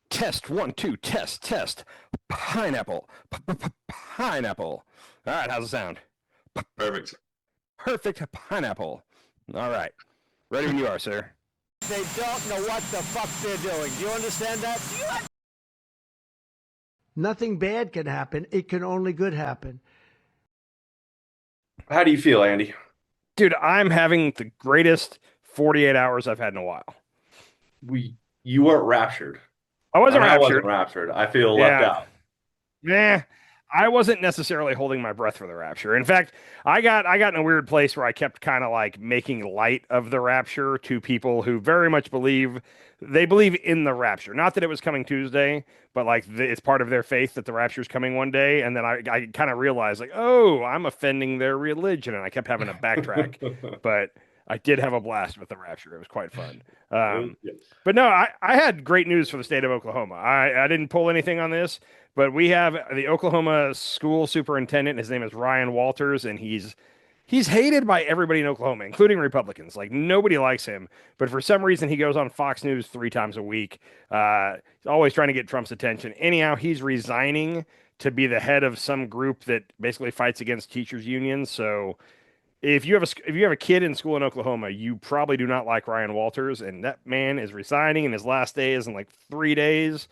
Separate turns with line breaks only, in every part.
Test one, two, test. Pineapple. Pineapple. All right, how's it sound?
Perfect.
Perfect pineapple. All right. Ready when you are, sir.
They don't know what the fuck they're doing. Do you understand that?
Nothing bad can happen. It can only good happen.
How do you feel, Andy?
Dude, I'm having the greatest 48 hours I've had in a while.
You weren't raptured.
I wasn't
I wasn't
raptured.
raptured. I feel left
Yeah.
out.
Nah, I wasn't necessarily holding my breath for the rapture. In fact, I got in a weird place where I kept kind of like making light of the rapture to people who very much believe in the rapture. Not that it was coming Tuesday, but like it's part of their faith that the rapture is coming one day. And then I kind of realized like, oh, I'm offending their religion, and I kept having to backtrack. But I did have a blast with the rapture. It was quite fun. But no, I had great news for the state of Oklahoma. I didn't pull anything on this, but we have the Oklahoma school superintendent. His name is Ryan Walters, and he's hated by everybody in Oklahoma, including Republicans. Like nobody likes him, but for some reason he goes on Fox News 3 times a week, always trying to get Trump's attention. Anyhow, he's resigning to be the head of some group that basically fights against teachers unions. So if you have a kid in school in Oklahoma, you probably do not like Ryan Walters, and that man is resigning, and his last day is in like 3 days.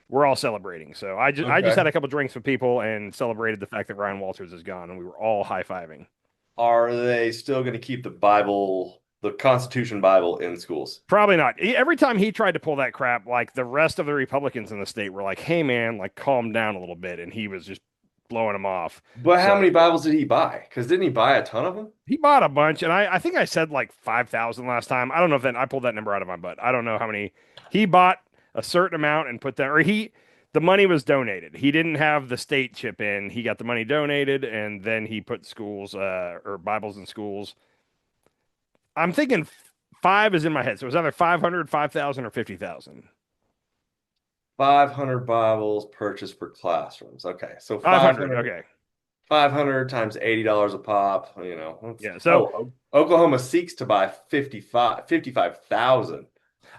We're all celebrating. So I just had a couple drinks with people and celebrated the fact that Ryan Walters is gone, and we were all high-fiving.
Are they still going to keep the Bible, the Constitution Bible, in schools?
Probably not. Every time he tried to pull that crap, like the rest of the Republicans in the state were like, "Hey man, like calm down a little bit," and he was just blowing them off.
But how
So
many Bibles did he buy? Because didn't he buy a ton of them?
he bought a bunch, and I think I said like 5,000 last time. I don't know if I pulled that number out of my butt. I don't know how many. He bought a certain amount and put that, or the money was donated. He didn't have the state chip in. He got the money donated, and then he put schools or Bibles in schools. I'm thinking five is in my head, so it was either 500, 5,000, or 50,000.
500 Bibles purchased for classrooms. Okay, so
500. Okay.
500 times $80 a pop.
Yeah. So
Oklahoma seeks to buy 55,000.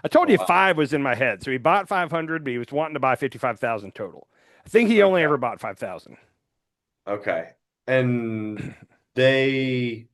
I told you
Wow.
5 was in my head. So he bought 500, but he was wanting to buy 55,000 total. I think he only ever bought 5,000.
Okay. And the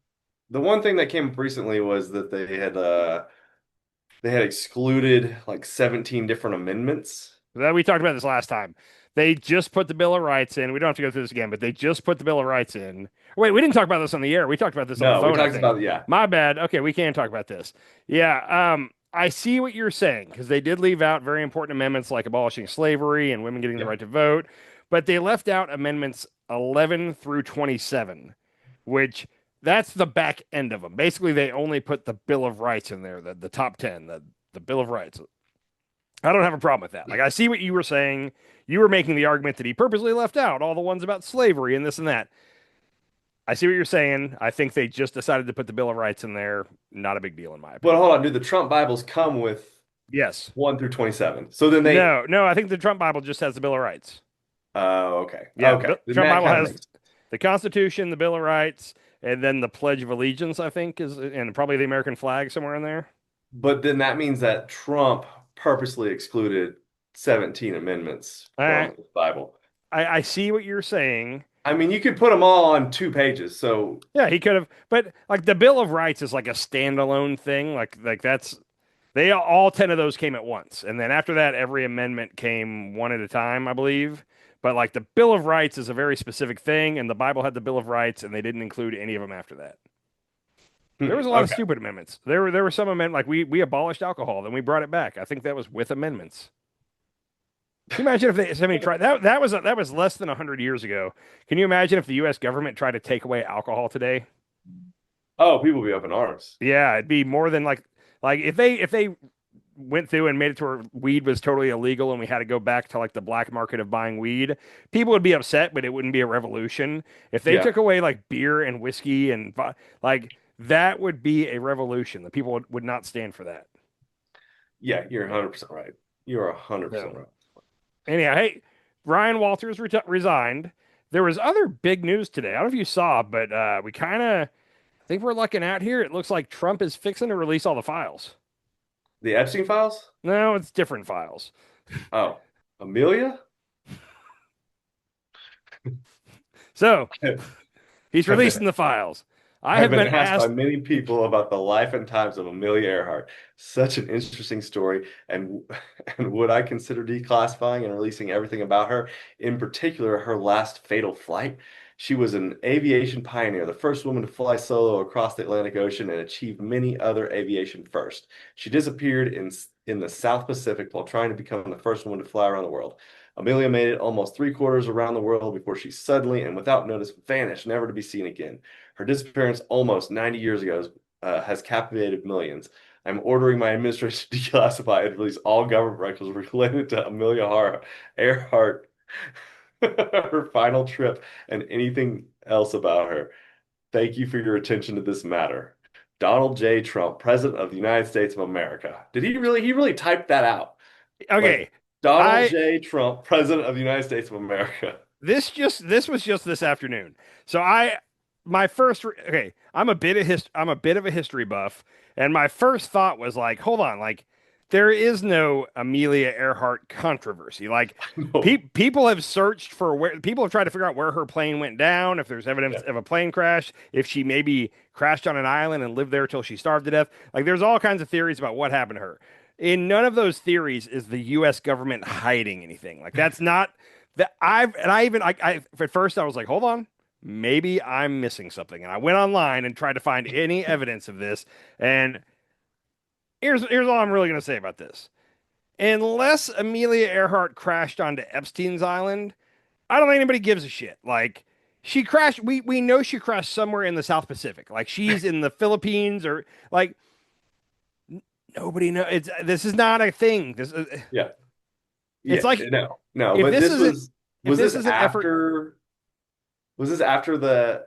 one thing that came up recently was that they had excluded like 17 different amendments.
We talked about this last time. They just put the Bill of Rights in. We don't have to go through this again, but they just put the Bill of Rights in. Wait, we didn't talk about this on the air. We talked about this on the phone.
We talked about, yeah.
My bad. Okay, we can talk about this. Yeah, I see what you're saying, because they did leave out very important amendments like abolishing slavery and women getting the right to vote, but they left out amendments 11 through 27, which that's the back end of them. Basically, they only put the Bill of Rights in there, the top 10, the Bill of Rights. I don't have a problem with that. Like, I see what you were saying. You were making the argument that he purposely left out all the ones about slavery and this and that. I see what you're saying. I think they just decided to put the Bill of Rights in there. Not a big deal in my opinion.
But hold on, do the Trump Bibles come with
Yes.
1 through 27? So then they
No, I think the Trump Bible just has the Bill of Rights.
Oh, okay.
Yeah,
okay.
The Trump Bible has the Constitution, the Bill of Rights, and then the Pledge of Allegiance, I think, and probably the American flag somewhere in there.
But then that means that Trump purposely excluded 17 amendments from the Bible.
I see what you're saying.
I mean, you could put them all on 2 pages. So
yeah, he could have, but like the Bill of Rights is like a standalone thing. Like that's all 10 of those came at once, and then after that, every amendment came one at a time, I believe. But like the Bill of Rights is a very specific thing, and the Bible had the Bill of Rights, and they didn't include any of them after that. There was a lot of stupid amendments. There were some amendments, like we abolished alcohol, then we brought it back. I think that was with amendments. Can you imagine if somebody tried that? That was less than 100 years ago. Can you imagine if the U.S. government tried to take away alcohol today?
Oh, people would be open arms.
Yeah, it'd be more than like if they went through and made it to where weed was totally illegal and we had to go back to like the black market of buying weed, people would be upset, but it wouldn't be a revolution. If they took away like beer and whiskey and like that would be a revolution. The people would not stand for that.
Yeah, you're 100% right. You're 100% right.
Anyhow, hey, Ryan Walters resigned. There was other big news today. I don't know if you saw, but we kind of think we're lucking out here. It looks like Trump is fixing to release all the files.
The Epstein files?
No, it's different files.
Oh. Amelia?
So he's
I've been
releasing the files. I
I've
have
been
been
asked by
asked.
many people about the life and times of Amelia Earhart. Such an interesting story, and and would I consider declassifying and releasing everything about her, in particular her last fatal flight? She was an aviation pioneer, the first woman to fly solo across the Atlantic Ocean and achieve many other aviation firsts. She disappeared in the South Pacific while trying to become the first woman to fly around the world. Amelia made it almost three-quarters around the world before she suddenly and without notice vanished, never to be seen again. Her disappearance almost 90 years ago has captivated millions. I'm ordering my administration to declassify and release all government records related to Earhart, her final trip, and anything else about her. Thank you for your attention to this matter. Donald J. Trump, President of the United States of America. Did he really? He really typed that out.
Okay,
Like Donald
I
J. Trump, President of the United States of America.
this was just this afternoon. So my first okay, I'm a bit of a history buff, and my first thought was like, hold on, like there is no Amelia Earhart controversy. Like
No.
people have searched for where people have tried to figure out where her plane went down, if there's evidence
Yeah.
of a plane crash, if she maybe crashed on an island and lived there till she starved to death. Like there's all kinds of theories about what happened to her. In none of those theories is the US government hiding anything. Like that's not that I at first I was like, hold on, maybe I'm missing something. And I went online and tried to find any evidence of this. And here's all I'm really gonna say about this. Unless Amelia Earhart crashed onto Epstein's Island, I don't think anybody gives a shit. Like she crashed, we know she crashed somewhere in the South Pacific. Like she's in the Philippines or like nobody knows. This is not a thing.
Yeah.
It's
Yeah.
like
No,
if
but
this
this
isn't
was
if
was
this
this
is an effort.
after the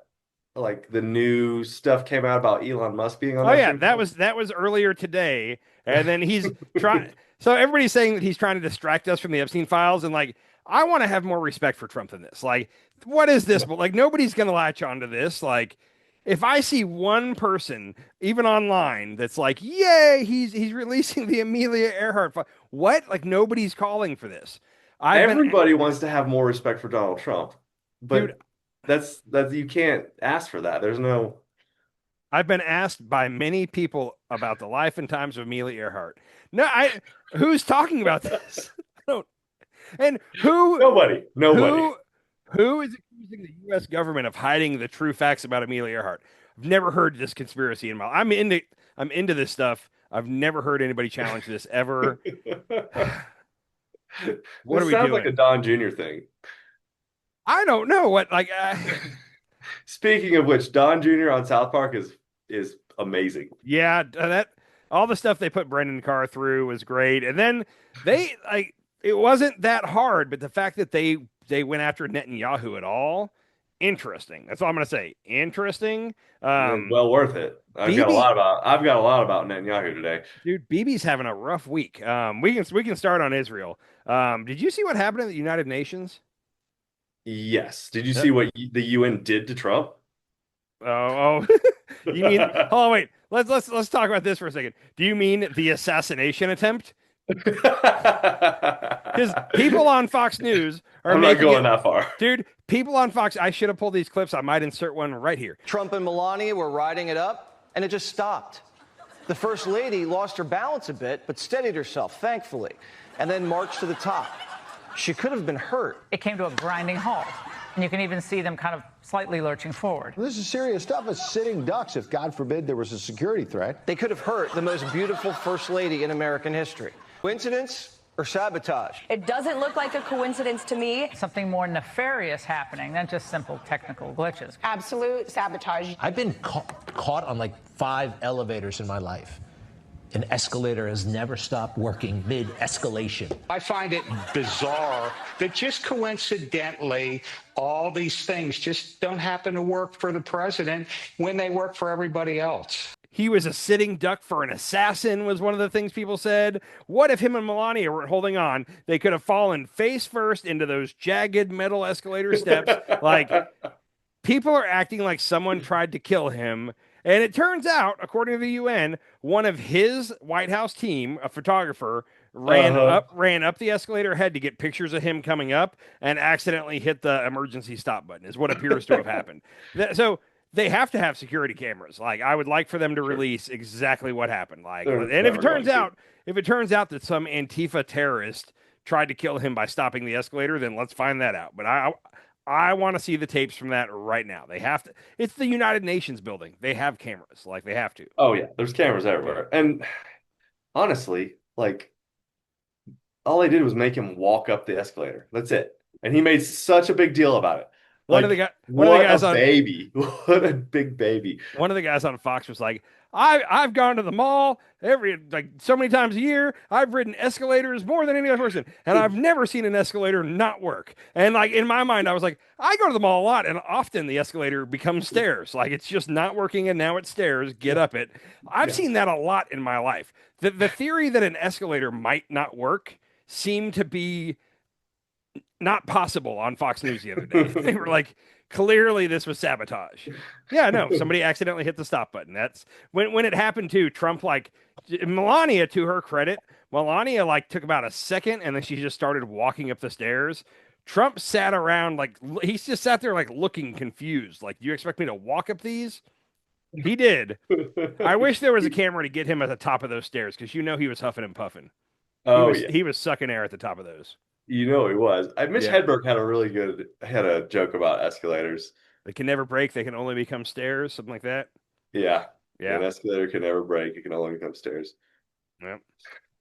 like the new stuff came out about Elon Musk being on
Oh
that
yeah,
show?
that was earlier today, and then he's trying. So everybody's saying that he's trying to distract us from the Epstein files, and like I want to have more respect for Trump than this. Like, what is this? But like nobody's gonna latch onto this. Like, if I see one person, even online, that's like, "Yay, he's releasing the Amelia Earhart," what? Like nobody's calling for this. I've been,
Everybody wants to have more respect for Donald Trump,
dude.
but that's you can't ask for that. There's no
I've been asked by many people about the life and times of Amelia Earhart. No, I who's talking about this? I don't. And
nobody.
who who is accusing the U.S. government of hiding the true facts about Amelia Earhart? I've never heard this conspiracy in my. I'm into this stuff. I've never heard anybody challenge this ever. What are
This
we
sounds like a
doing?
Don Jr. thing.
I don't know what like.
Speaking of which, Don Jr. on South Park is amazing.
Yeah, that all the stuff they put Brendan Carr through was great, and then they like it wasn't that hard, but the fact that they went after Netanyahu at all, interesting. That's all I'm gonna say. Interesting.
It's well worth it.
BB,
I've got a lot about Netanyahu today.
dude, BB's having a rough week. We can start on Israel. Did you see what happened at the United Nations?
Yes. Did you
Uh,
see what the UN did to Trump?
oh, you mean? Oh, wait. Let's talk about this for a second. Do you mean the assassination attempt? Because people on Fox News are
I'm not
making
going
it,
that far.
dude. People on Fox. I should have pulled these clips. I might insert one right here.
Trump and Melania were riding it up, and it just stopped. The First Lady lost her balance a bit, but steadied herself, thankfully, and then marched to the top. She could have been hurt.
It came to a grinding halt. And you can even see them kind of slightly lurching forward.
This is serious stuff. It's sitting ducks if, God forbid, there was a security threat.
They could have hurt the most beautiful First Lady in American history. Coincidence or sabotage?
It doesn't look like a coincidence to me.
Something more nefarious happening than just simple technical glitches.
Absolute sabotage.
I've been caught on like 5 elevators in my life. An escalator has never stopped working mid-escalation.
I find it bizarre that just coincidentally, all these things just don't happen to work for the president when they work for everybody else.
He was a sitting duck for an assassin, was one of the things people said. What if him and Melania weren't holding on? They could have fallen face first into those jagged metal escalator steps. Like, people are acting like someone tried to kill him. And it turns out, according to the UN, one of his White House team, a photographer, ran up the escalator, had to get pictures of him coming up, and accidentally hit the emergency stop button. Is what appears to have happened. So they have to have security cameras. Like, I would like for them to release exactly what happened. Like, and if it turns out that some Antifa terrorist tried to kill him by stopping the escalator, then let's find that out. But I want to see the tapes from that right now. They have to. It's the United Nations building. They have cameras. Like, they have to.
Oh yeah, there's cameras everywhere. And honestly, like, all they did was make him walk up the escalator. That's it. And he made such a big deal about it.
One of the guys on
baby. What a big baby.
One of the guys on Fox was like, I've gone to the mall so many times a year. I've ridden escalators more than any other person, and I've never seen an escalator not work. And like, in my mind, I was like, I go to the mall a lot, and often the escalator becomes stairs. Like, it's just not working, and now it's stairs. Get up it. I've seen that a lot in my life. The theory that an escalator might not work seemed to be not possible on Fox News the other day. They were like, clearly this was sabotage. Yeah, no, somebody accidentally hit the stop button. That's when it happened too. Trump, like, Melania, to her credit, Melania like took about a second and then she just started walking up the stairs. Trump sat around like he just sat there like looking confused. Like, do you expect me to walk up these? He did. I wish there was a camera to get him at the top of those stairs, because he was huffing and puffing. He was sucking air at the top of those.
He was. Mitch Hedberg had a joke about escalators.
They can never break. They can only become stairs, something like that.
Yeah.
Yeah.
An escalator can never break. It can only become stairs.
Yeah.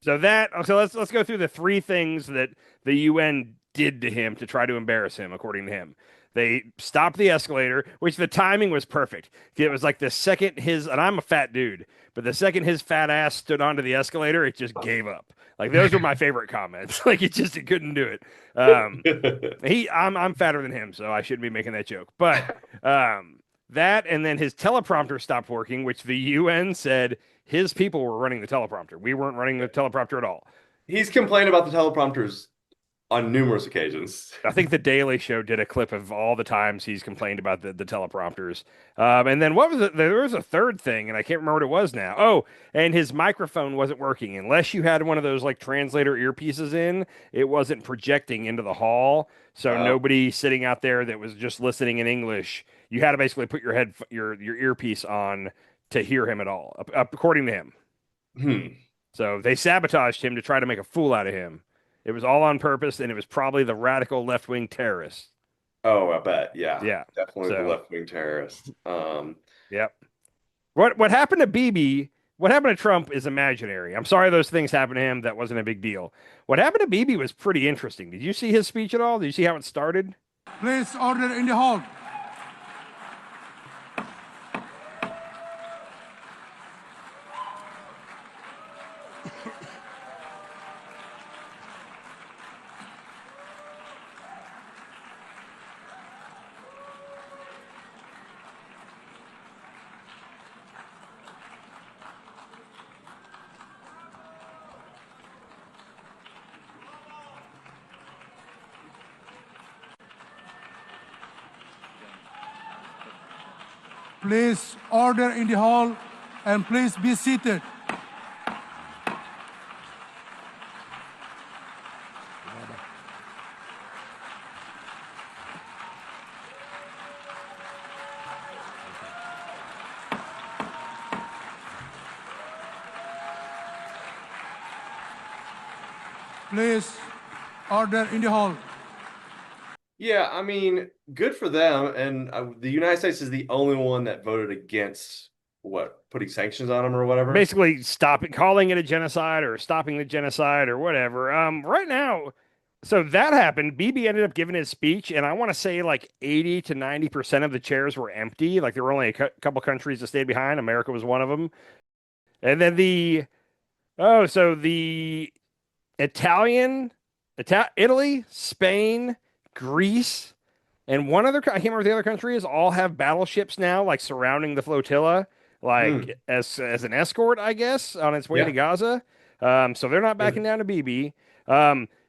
So let's go through the three things that the UN did to him to try to embarrass him, according to him. They stopped the escalator, which the timing was perfect. It was like the second and I'm a fat dude, but the second his fat ass stood onto the escalator, it just gave up. Like, those were my favorite comments. Like, it couldn't do it. I'm fatter than him, so I shouldn't be making that joke. But that, and then his teleprompter stopped working, which the UN said his people were running the teleprompter. We weren't running the teleprompter at all.
He's complained about the teleprompters on numerous occasions.
I think the Daily Show did a clip of all the times he's complained about the teleprompters. And then what was it? There was a third thing, and I can't remember what it was now. Oh, and his microphone wasn't working. Unless you had one of those like translator earpieces in, it wasn't projecting into the hall. So nobody sitting out there that was just listening in English, you had to basically put your earpiece on to hear him at all, according to him. So they sabotaged him to try to make a fool out of him. It was all on purpose, and it was probably the radical left-wing terrorists.
Oh, I bet. Yeah.
Yeah.
Definitely the left-wing terrorists.
Yep. What happened to Bibi, what happened to Trump is imaginary. I'm sorry those things happened to him. That wasn't a big deal. What happened to Bibi was pretty interesting. Did you see his speech at all? Did you see how it started?
Please, order in the hall. Please order in the hall and please be seated. Please order in the hall.
Yeah, I mean, good for them. And the United States is the only one that voted against putting sanctions on them or whatever.
Basically, calling it a genocide or stopping the genocide or whatever. Right now, so that happened. Bibi ended up giving his speech, and I want to say like 80 to 90% of the chairs were empty. Like, there were only a couple countries that stayed behind. America was one of them. And then the Italy, Spain, Greece, and one other, I can't remember what the other country is, all have battleships now, like surrounding the flotilla, like as an escort, I guess, on its way to Gaza. So they're not backing down to Bibi.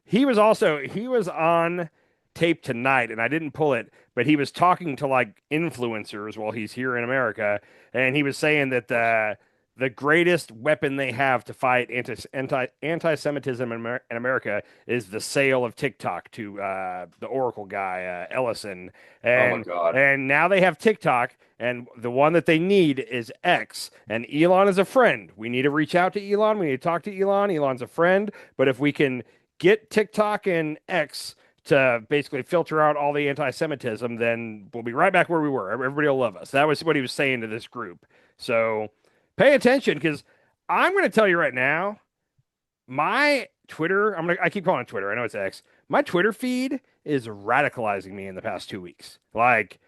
He was on tape tonight, and I didn't pull it, but he was talking to like influencers while he's here in America, and he was saying that the greatest weapon they have to fight anti-Semitism in America is the sale of TikTok to the Oracle guy Ellison,
Oh my
and
God.
now they have TikTok, and the one that they need is X. And Elon is a friend. We need to reach out to Elon. We need to talk to Elon. Elon's a friend, but if we can get TikTok and X to basically filter out all the anti-Semitism, then we'll be right back where we were. Everybody will love us. That was what he was saying to this group. So pay attention, because I'm going to tell you right now, my Twitter, I keep calling it Twitter. I know it's X. My Twitter feed is radicalizing me in the past 2 weeks. Like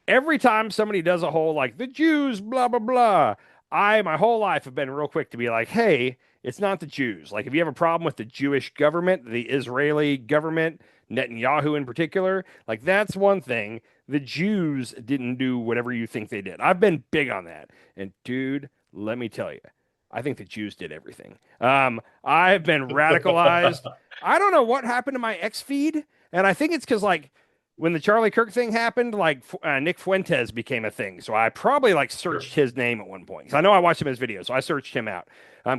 every time somebody does a whole like the Jews, blah, blah, blah, my whole life have been real quick to be like, hey, it's not the Jews. Like if you have a problem with the Jewish government, the Israeli government, Netanyahu in particular, like that's one thing. The Jews didn't do whatever you think they did. I've been big on that. And dude, let me tell you, I think the Jews did everything. I've been radicalized. I don't know what happened to my X feed, and I think it's because like when the Charlie Kirk thing happened, like Nick Fuentes became a thing. So I probably like searched his name at one point because I know I watched him his videos, so I searched him out.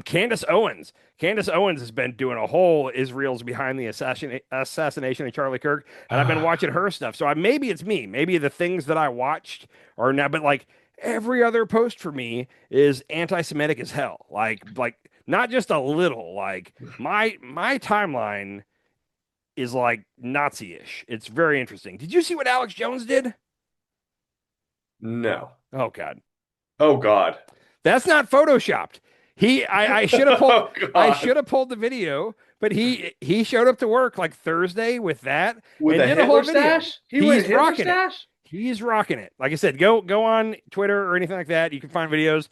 Candace Owens. Candace Owens has been doing a whole Israel's behind the assassination of Charlie Kirk, and I've been watching her stuff. So maybe it's me. Maybe the things that I watched are now, but like every other post for me is anti-Semitic as hell. Like not just a little. Like my timeline is like Nazi-ish. It's very interesting. Did you see what Alex Jones did?
No.
Oh God.
Oh God.
That's not photoshopped. I should have pulled
Oh,
I
God.
should have pulled the video, but he showed up to work like Thursday with that
With
and
a
did a whole
Hitler
video.
stash? He went
He's
Hitler
rocking
stash?
it. He's rocking it. Like I said, go on Twitter or anything like that. You can find videos.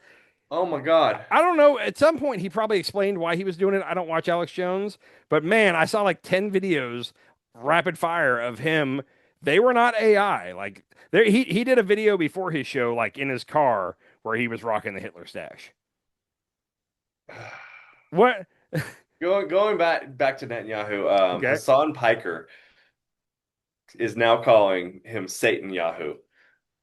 Oh my God.
I don't know. At some point, he probably explained why he was doing it. I don't watch Alex Jones, but man, I saw like 10 videos rapid fire of him. They were not AI. Like there, he did a video before his show, like in his car, where he was rocking the Hitler stash. What?
Going back to Netanyahu,
Okay.
Hassan Piker is now calling him Satan Yahoo.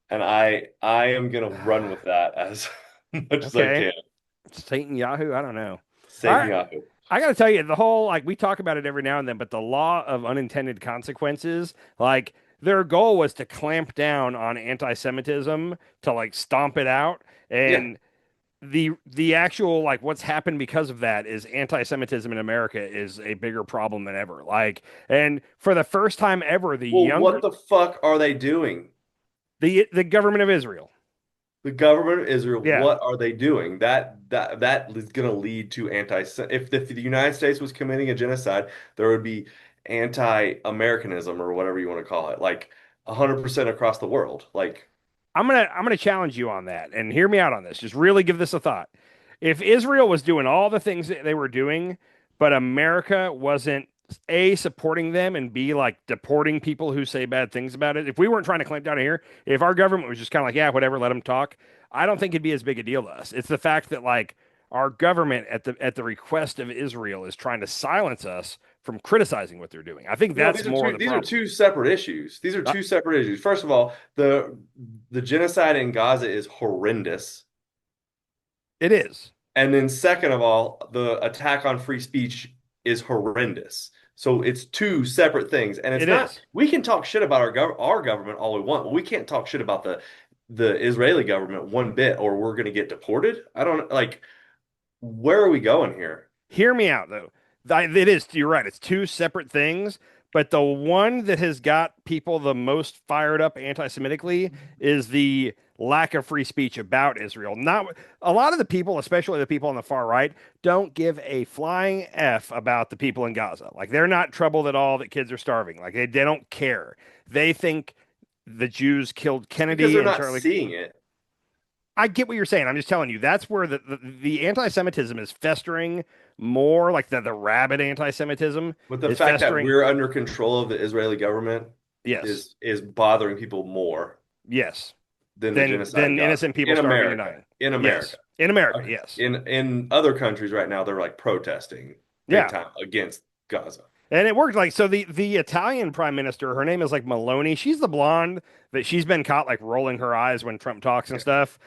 And I am gonna run with that as much as I
Okay.
can.
Satan Yahoo? I don't know.
Satan Yahoo.
I got to tell you, the whole, like, we talk about it every now and then, but the law of unintended consequences, like, their goal was to clamp down on anti-Semitism, to, like, stomp it out. And the actual, like, what's happened because of that is anti-Semitism in America is a bigger problem than ever. Like, and for the first time ever,
What the fuck are they doing?
The government of Israel.
The government of Israel,
Yeah.
what are they doing? That is going to lead to if the United States was committing a genocide, there would be anti-Americanism or whatever you want to call it, like 100% across the world. Like
I'm gonna challenge you on that, and hear me out on this. Just really give this a thought. If Israel was doing all the things that they were doing, but America wasn't A, supporting them, and B, like deporting people who say bad things about it, if we weren't trying to clamp down here, if our government was just kind of like, yeah, whatever, let them talk, I don't think it'd be as big a deal to us. It's the fact that like our government at the request of Israel is trying to silence us from criticizing what they're doing. I think that's more of the
these
problem.
are two separate issues. These are two separate issues. First of all, the genocide in Gaza is horrendous.
It is.
And then second of all, the attack on free speech is horrendous. So it's two separate things, and it's not. We can talk shit about our government all we want, but we can't talk shit about the Israeli government one bit, or we're going to get deported. I don't like. Where are we going here?
Hear me out though. It is. You're right. It's two separate things. But the one that has got people the most fired up anti-Semitically is the lack of free speech about Israel. Not a lot of the people, especially the people on the far right, don't give a flying F about the people in Gaza. Like they're not troubled at all that kids are starving. Like they don't care. They think the Jews killed Kennedy
Because they're
and
not
Charlie.
Seeing it.
I get what you're saying. I'm just telling you that's where the anti-Semitism is festering more, like the rabid anti-Semitism.
With the fact that we're under control of the Israeli government,
yes,
is bothering people more.
Yes.
Than the genocide
than innocent people
in
starving
America.
and dying.
In America.
Yes. In America, yes.
In other countries right now, they're like protesting big time against Gaza.
And it worked. Like, so the Italian prime minister, her name is like Maloney. She's the blonde that she's been caught like rolling her eyes when Trump talks and stuff.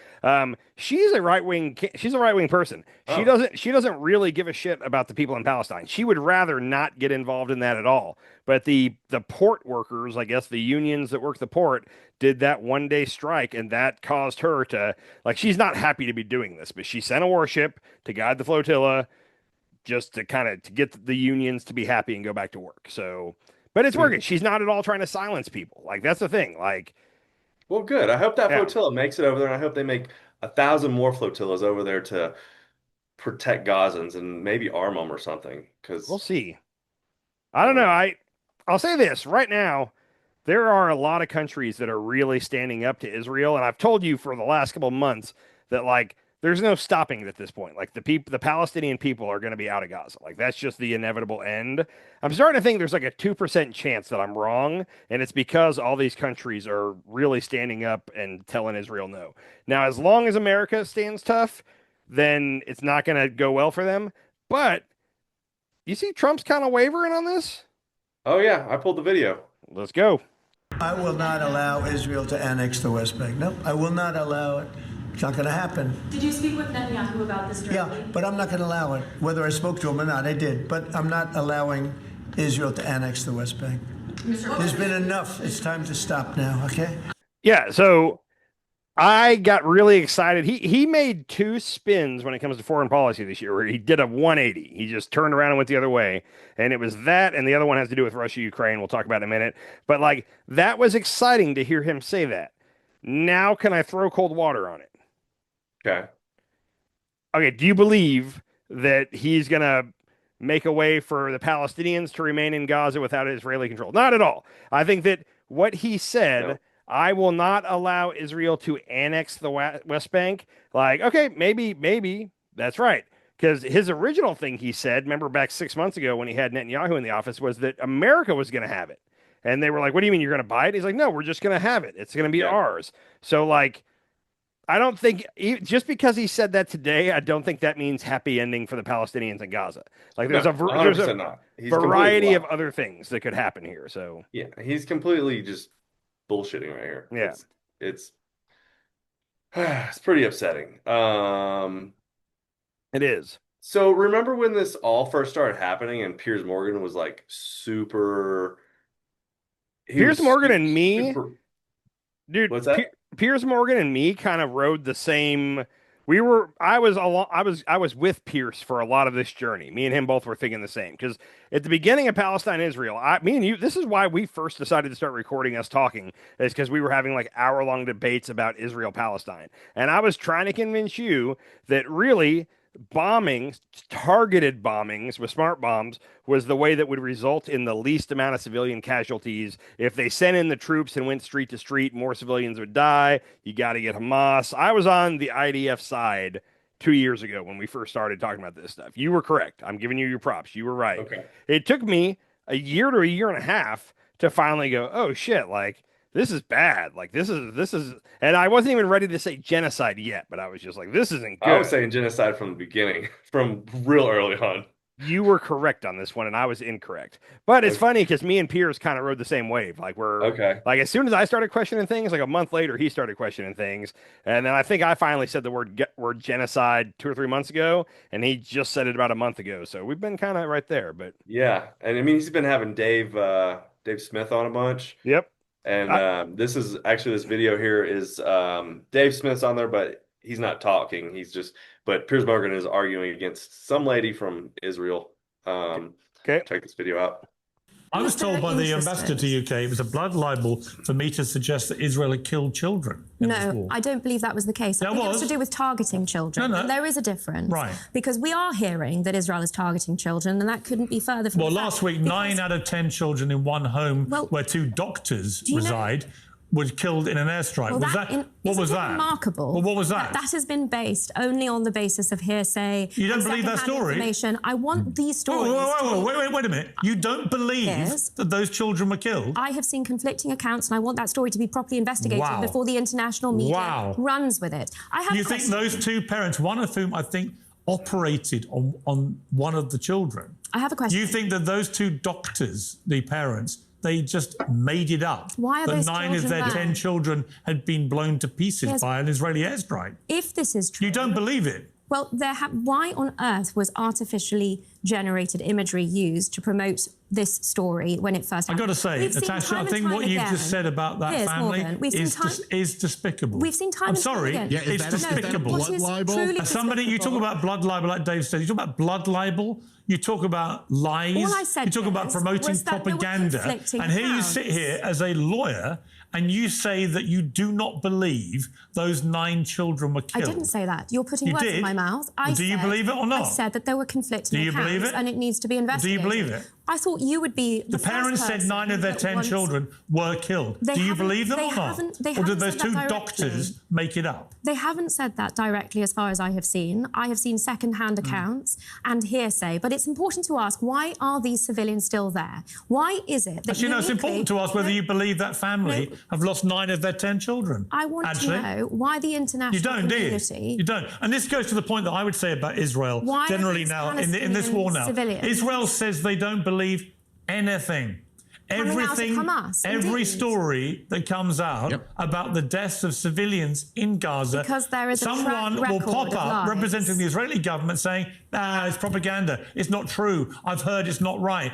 She's a she's a right wing person.
Oh.
She doesn't really give a shit about the people in Palestine. She would rather not get involved in that at all. But the port workers, I guess the unions that work the port, did that 1 day strike, and that caused her to, like, she's not happy to be doing this, but she sent a warship to guide the flotilla just to kind of to get the unions to be happy and go back to work. So, but it's working. She's not at all trying to silence people. Like, that's the thing. Like,
Well, good. I hope that
Yeah.
flotilla makes it over there, and I hope they make 1,000 more flotillas over there to protect Gazans and maybe arm them or something. Because
we'll see. I don't know. I'll say this right now. There are a lot of countries that are really standing up to Israel, and I've told you for the last couple of months that, like, there's no stopping it at this point. Like, the Palestinian people are going to be out of Gaza. Like, that's just the inevitable end. I'm starting to think there's like a 2% chance that I'm wrong, and it's because all these countries are really standing up and telling Israel no. Now, as long as America stands tough, then it's not going to go well for them. But you see Trump's kind of wavering on this?
Oh, yeah. I pulled the video.
Let's go.
I will not allow Israel to annex the West Bank. No, I will not allow it. It's not going to happen.
Did you speak with Netanyahu about this directly?
Yeah, but I'm not going to allow it. Whether I spoke to him or not, I did. But I'm not allowing Israel to annex the West Bank. There's been enough. It's time to stop now, okay?
Yeah, so I got really excited. He made 2 spins when it comes to foreign policy this year, where he did a 180. He just turned around and went the other way. And it was that, and the other one has to do with Russia, Ukraine. We'll talk about in a minute. But, like, that was exciting to hear him say that. Now can I throw cold water on it? Okay, do you believe that he's going to make a way for the Palestinians to remain in Gaza without Israeli control? Not at all. I think that what he said, I will not allow Israel to annex the West Bank. Like, okay, maybe that's right. Because his original thing he said, remember back 6 months ago when he had Netanyahu in the office, was that America was going to have it. And they were like, what do you mean you're going to buy it? He's like, no, we're just going to have it. It's going to be ours. So, like, I don't think, just because he said that today, I don't think that means happy ending for the Palestinians in Gaza. Like, there's a variety of other things that could happen here. So
yeah, he's completely just bullshitting right here.
Yeah,
it's pretty upsetting.
It is.
So remember when this all first started happening and Piers Morgan was like super.
Piers Morgan and me, dude.
What's that?
Piers Morgan and me kind of rode the same. I was with Pierce for a lot of this journey. Me and him both were thinking the same, because at the beginning of Palestine, Israel, me and you, this is why we first decided to start recording us talking, is because we were having like hour-long debates about Israel, Palestine. And I was trying to convince you that really bombings, targeted bombings with smart bombs, was the way that would result in the least amount of civilian casualties. If they sent in the troops and went street to street, more civilians would die. You got to get Hamas. I was on the IDF side 2 years ago when we first started talking about this stuff. You were correct. I'm giving you your props. You were right.
Okay.
It took me a year to a year and a half to finally go, oh shit, like, this is bad. Like, this is, and I wasn't even ready to say genocide yet, but I was just like, this isn't good.
I was saying genocide from the beginning, from real early on.
You were correct on this one, and I was incorrect. But it's funny because me and Piers kind of rode the same wave. Like, like, as soon as I started questioning things, like a month later, he started questioning things, and then I think I finally said the word genocide 2 or 3 months ago, and he just said it about a month ago. So we've been kind of right there. But
yeah, and I mean, he's been having Dave Smith on a bunch.
Yep.
And this video here is Dave Smith's on there, but he's not talking. But Piers Morgan is arguing against some lady from Israel.
Okay.
Check this video out.
I was told by the ambassador to UK it was a blood libel for me to suggest that Israel had killed children in this war.
No, I don't believe that was the case. I think it was to do with targeting children.
No.
There is a difference.
Right.
Because we are hearing that Israel is targeting children, and that couldn't be further from the fact.
Last week, 9 out of 10 children in one home where 2 doctors reside were killed in an airstrike. What was that?
Remarkable.
Well, what was that?
That has been based only on the basis of hearsay.
You don't believe that story?
Information. I want these stories.
Wait a minute. You don't believe that those children were killed?
I have seen conflicting accounts, and I want that story to be properly investigated before the international media runs with it.
You think those 2 parents, one of whom I think operated on one of the children,
I have a question.
You think that those 2 doctors, the parents, they just made it up?
Why are
that
those
9 of their
children
10
there?
children had been blown to pieces by an Israeli airstrike?
If this is true...
You don't believe it?
Well, why on earth was artificially generated imagery used to promote this story when it first happened?
I've got to say, Natasha, I think what you've just said about that family is despicable.
We've seen time
I'm
and time
sorry,
again.
it's despicable.
Blood libel?
As somebody, you talk about blood libel, like Dave said, you talk about blood libel, you talk about lies,
All I said,
you talk about promoting propaganda, and here you sit here as a lawyer and you say that you do not believe those 9 children were killed.
I didn't say that. You're putting words in my mouth.
Do you believe it or not?
I said that there were conflicting accounts
believe it?
and it needs to be investigated.
Do you believe it?
I thought you would be the
parents said 9 of their 10 children were killed. Do you believe them or not? Or did those 2 doctors make it up?
They haven't said that directly as far as I have seen. I have seen second-hand accounts and hearsay. But it's important to ask, why are these civilians still there? Why is it that
it's important to ask whether you believe that family have lost 9 of their 10 children.
I want to know why the international community...
Do you? You don't. And this goes to the point that I would say about Israel generally now, in this war now. Israel says they don't believe anything. Every story that comes out about the deaths of civilians in Gaza, someone will pop up representing the Israeli government saying, it's propaganda, it's not true, I've heard it's not right.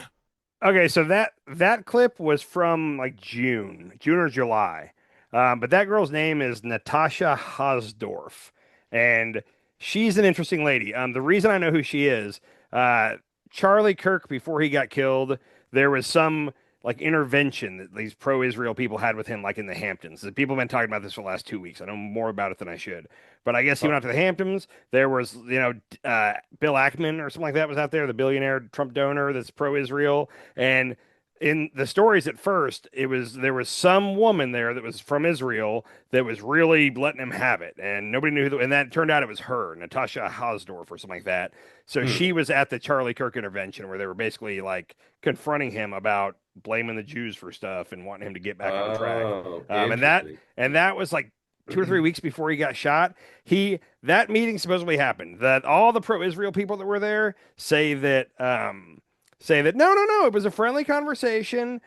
Okay, so that clip was from like June or July. But that girl's name is Natasha Hasdorf, and she's an interesting lady. The reason I know who she is, Charlie Kirk, before he got killed, there was some like intervention that these pro-Israel people had with him, like in the Hamptons. People have been talking about this for the last 2 weeks. I know more about it than I should. But I guess he went out to the Hamptons. There was, Bill Ackman or something like that was out there, the billionaire Trump donor that's pro-Israel. And in the stories at first, there was some woman there that was from Israel that was really letting him have it, and nobody knew who. And that turned out it was her, Natasha Hasdorf or something like that. So she was at the Charlie Kirk intervention where they were basically like confronting him about blaming the Jews for stuff and wanting him to get back on track. And that was like 2 or 3 weeks before he got shot. That meeting supposedly happened. That all the pro-Israel people that were there say that no, it was a friendly conversation.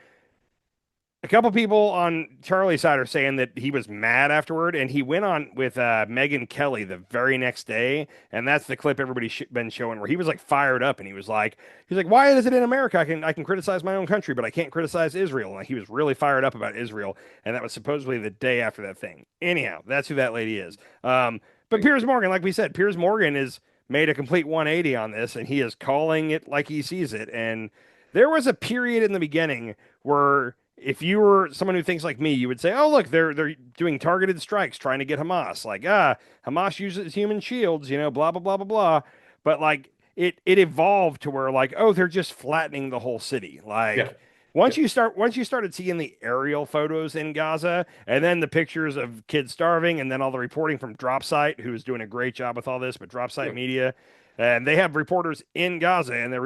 A couple people on Charlie's side are saying that he was mad afterward, and he went on with Megyn Kelly the very next day, and that's the clip everybody's been showing where he was like fired up, and he was like, why is it in America I can criticize my own country, but I can't criticize Israel? And like, he was really fired up about Israel, and that was supposedly the day after that thing. Anyhow, that's who that lady is. But Piers Morgan, like we said, Piers Morgan is made a complete 180 on this, and he is calling it like he sees it. And there was a period in the beginning where if you were someone who thinks like me, you would say, oh, look, they're doing targeted strikes trying to get Hamas. Like, Hamas uses human shields, blah, blah, blah, blah, blah. But like it evolved to where like, oh, they're just flattening the whole city. Like once you started seeing the aerial photos in Gaza and then the pictures of kids starving and then all the reporting from Dropsite, who is doing a great job with all this, but Dropsite Media, and they have reporters in Gaza, and they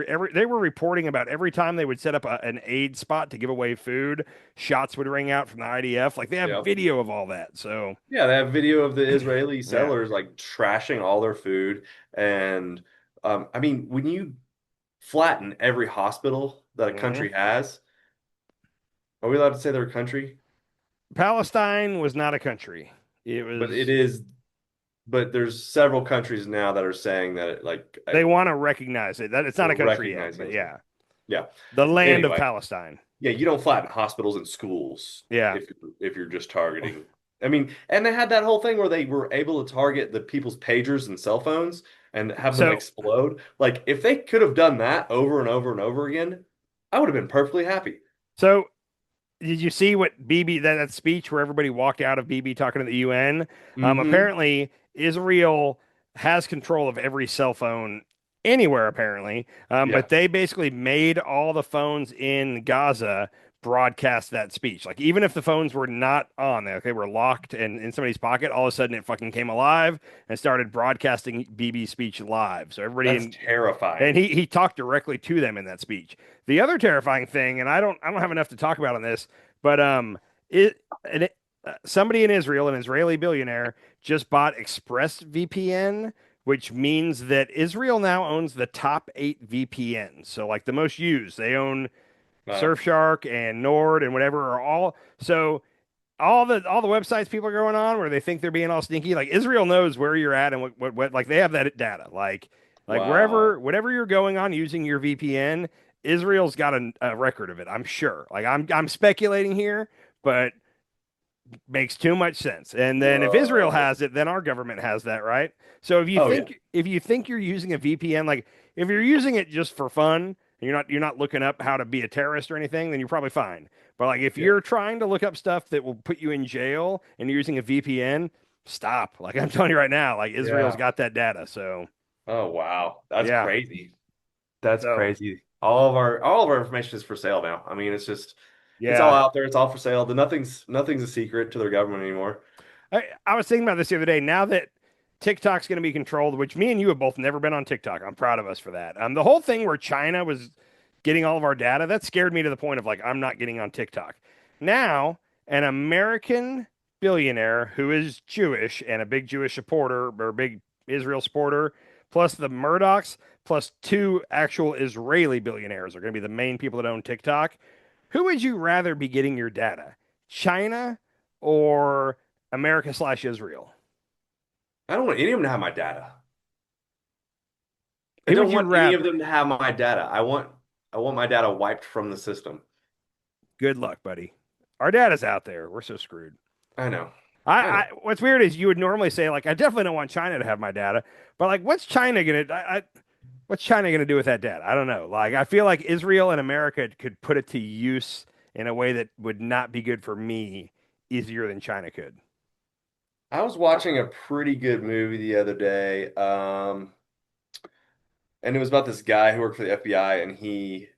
were reporting about every time they would set up an aid spot to give away food, shots would ring out from the IDF. Like they have video of all that. So
they have video of the Israeli settlers like trashing all their food. And I mean, when you flatten every hospital that a country has, are we allowed to say they're a country?
Palestine was not a country. It was,
but it is. But there's several countries now that are saying that
they want to recognize it. That it's not a country yet, but yeah, the land of Palestine.
Yeah, you don't flatten hospitals and schools.
Yeah,
if you're just targeting. I mean, and they had that whole thing where they were able to target the people's pagers and cell phones and have them explode. Like if they could have done that over and over and over again, I would have been perfectly happy.
So, did you see what Bibi that speech where everybody walked out of Bibi talking to the UN? Apparently, Israel has control of every cell phone anywhere, apparently. But they basically made all the phones in Gaza broadcast that speech. Like, even if the phones were not on, they were locked and in somebody's pocket, all of a sudden it fucking came alive and started broadcasting Bibi's speech live. So everybody...
That's terrifying.
And he talked directly to them in that speech. The other terrifying thing, and I don't have enough to talk about on this, but somebody in Israel, an Israeli billionaire, just bought ExpressVPN, which means that Israel now owns the top 8 VPNs. So like the most used, they own Surfshark and Nord and whatever are all. So all the websites people are going on where they think they're being all sneaky, like Israel knows where you're at and what like they have that data. Like whatever you're going on using your VPN, Israel's got a record of it. I'm sure. Like I'm speculating here, but makes too much sense. And then if Israel has it, then our government has that, right? So if you think you're using a VPN, like if you're using it just for fun, and you're not looking up how to be a terrorist or anything, then you're probably fine. But like if you're trying to look up stuff that will put you in jail and you're using a VPN, stop. Like I'm telling you right now, like Israel's got that data. So
oh wow, that's crazy. That's crazy. All of our information is for sale now. I mean, it's just it's all out there. It's all for sale. Nothing's a secret to their government anymore.
I was thinking about this the other day. Now that TikTok's going to be controlled, which me and you have both never been on TikTok. I'm proud of us for that. The whole thing where China was getting all of our data, that scared me to the point of like, I'm not getting on TikTok. Now, an American billionaire who is Jewish and a big Jewish supporter or a big Israel supporter, plus the Murdochs, plus 2 actual Israeli billionaires are going to be the main people that own TikTok. Who would you rather be getting your data? China or America/Israel?
I don't want any of them to have my data. I don't want any of them to have my data. I want my data wiped from the system.
Good luck, buddy. Our data's out there. We're so screwed.
I know.
What's weird is you would normally say like, I definitely don't want China to have my data, but like, what's China gonna do with that data? I don't know. Like, I feel like Israel and America could put it to use in a way that would not be good for me easier than China could.
I was watching a pretty good movie the other day, and it was about this guy who worked for the FBI, and he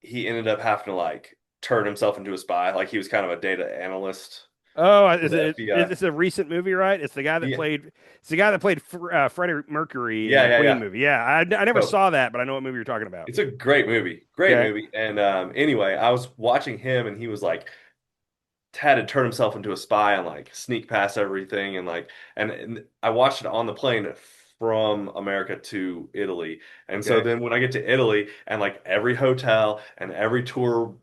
ended up having to like turn himself into a spy. Like he was kind of a data analyst.
Oh, it's a recent movie, right? It's the guy that played. It's the guy that played Freddie Mercury in the Queen movie. Yeah, I never saw that, but I know what movie you're talking about.
It's a great movie, movie. And anyway, I was watching him, and he was like had to turn himself into a spy and like sneak past everything, and like and I watched it on the plane from America to Italy. And so then when I get to Italy, and like every hotel and every tour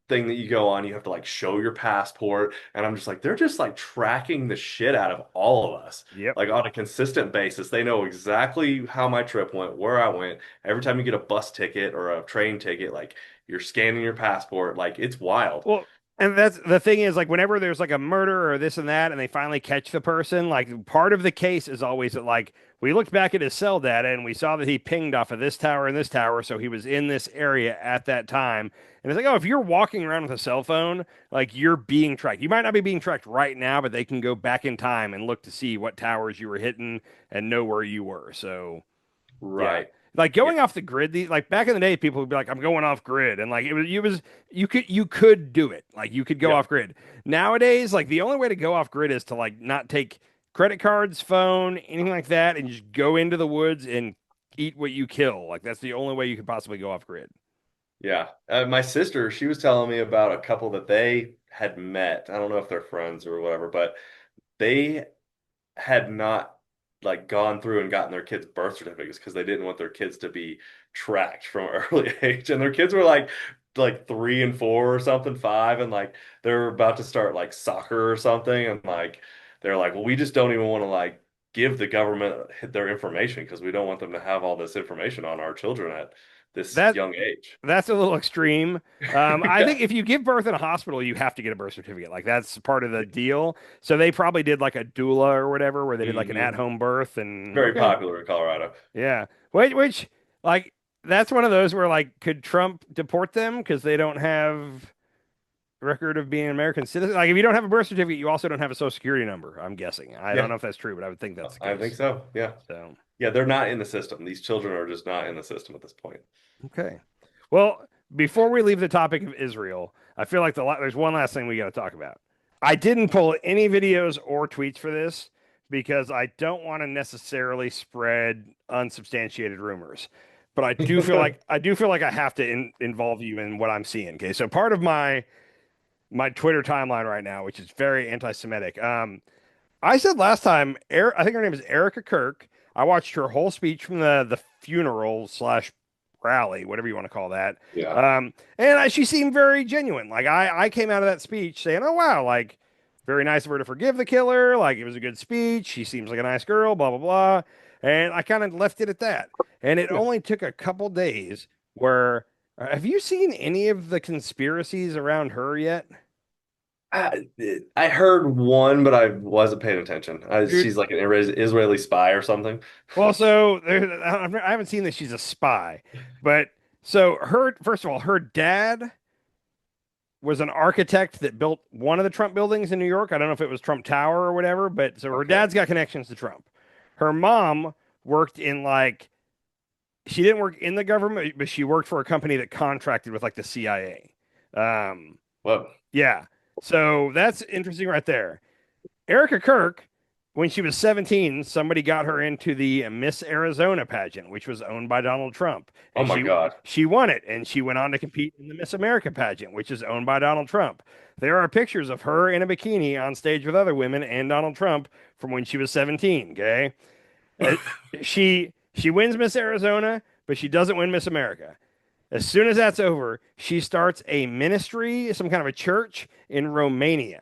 thing that you go on, you have to like show your passport, and I'm just like, they're just like tracking the shit out of all of us, like on a consistent basis. They know exactly how my trip went, where I went. Every time you get a bus ticket or a train ticket, like you're scanning your passport. Like it's wild.
Well, and that's the thing is, like, whenever there's like a murder or this and that, and they finally catch the person, like part of the case is always that like we looked back at his cell data and we saw that he pinged off of this tower and this tower, so he was in this area at that time. And it's like, oh, if you're walking around with a cell phone, like you're being tracked. You might not be being tracked right now, but they can go back in time and look to see what towers you were hitting and know where you were. So,
right.
Yeah. Like going off the grid, like back in the day, people would be like, "I'm going off grid," and like you could do it, like you could go off grid. Nowadays, like the only way to go off grid is to like not take credit cards, phone, anything like that, and just go into the woods and eat what you kill. Like that's the only way you could possibly go off grid.
Yeah, my sister, she was telling me about a couple that they had met. I don't know if they're friends or whatever, but they had not like gone through and gotten their kids' birth certificates because they didn't want their kids to be tracked from an early age. And their kids were like 3 and 4 or something, 5, and like they're about to start like soccer or something, and like they're like, well, we just don't even want to like give the government their information because we don't want them to have all this information on our children at this young age.
That's a little extreme. I think if you give birth in a hospital, you have to get a birth certificate. Like that's part of the deal. So they probably did like a doula or whatever, where they did like an at-home birth, and
very popular in Colorado.
Yeah, which like that's one of those where like, could Trump deport them because they don't have record of being an American citizen? Like if you don't have a birth certificate, you also don't have a social security number. I'm guessing. I don't know if that's true, but I would think that's the case.
I think so. Yeah.
So
yeah, they're not in the system. These children are just not in the system at this point.
Okay. Well, before we leave the topic of Israel, I feel like there's one last thing we got to talk about. I didn't pull any videos or tweets for this because I don't want to necessarily spread unsubstantiated rumors. But I do feel like I have to involve you in what I'm seeing. Okay, so part of my Twitter timeline right now, which is very anti-Semitic, I said last time, I think her name is Erica Kirk. I watched her whole speech from the funeral slash rally, whatever you want to call that.
Yeah.
And she seemed very genuine. Like I came out of that speech saying, "Oh wow, like very nice of her to forgive the killer. Like it was a good speech. She seems like a nice girl." Blah blah blah. And I kind of left it at that. And it only took a couple days. Where have you seen any of the conspiracies around her yet?
I heard one, but I wasn't paying attention. She's like an Israeli spy or something.
Well, so I haven't seen that she's a spy, but so first of all, her dad was an architect that built one of the Trump buildings in New York. I don't know if it was Trump Tower or whatever, but so her dad's got connections to Trump. Her mom worked in she didn't work in the government, but she worked for a company that contracted with like the CIA.
Whoa.
Yeah. So that's interesting right there. Erica Kirk, when she was 17, somebody got her into the Miss Arizona pageant, which was owned by Donald Trump.
And
oh my
God.
She won it, and she went on to compete in the Miss America pageant, which is owned by Donald Trump. There are pictures of her in a bikini on stage with other women and Donald Trump from when she was 17, okay? She wins Miss Arizona, but she doesn't win Miss America. As soon as that's over, she starts a ministry, some kind of a church in Romania.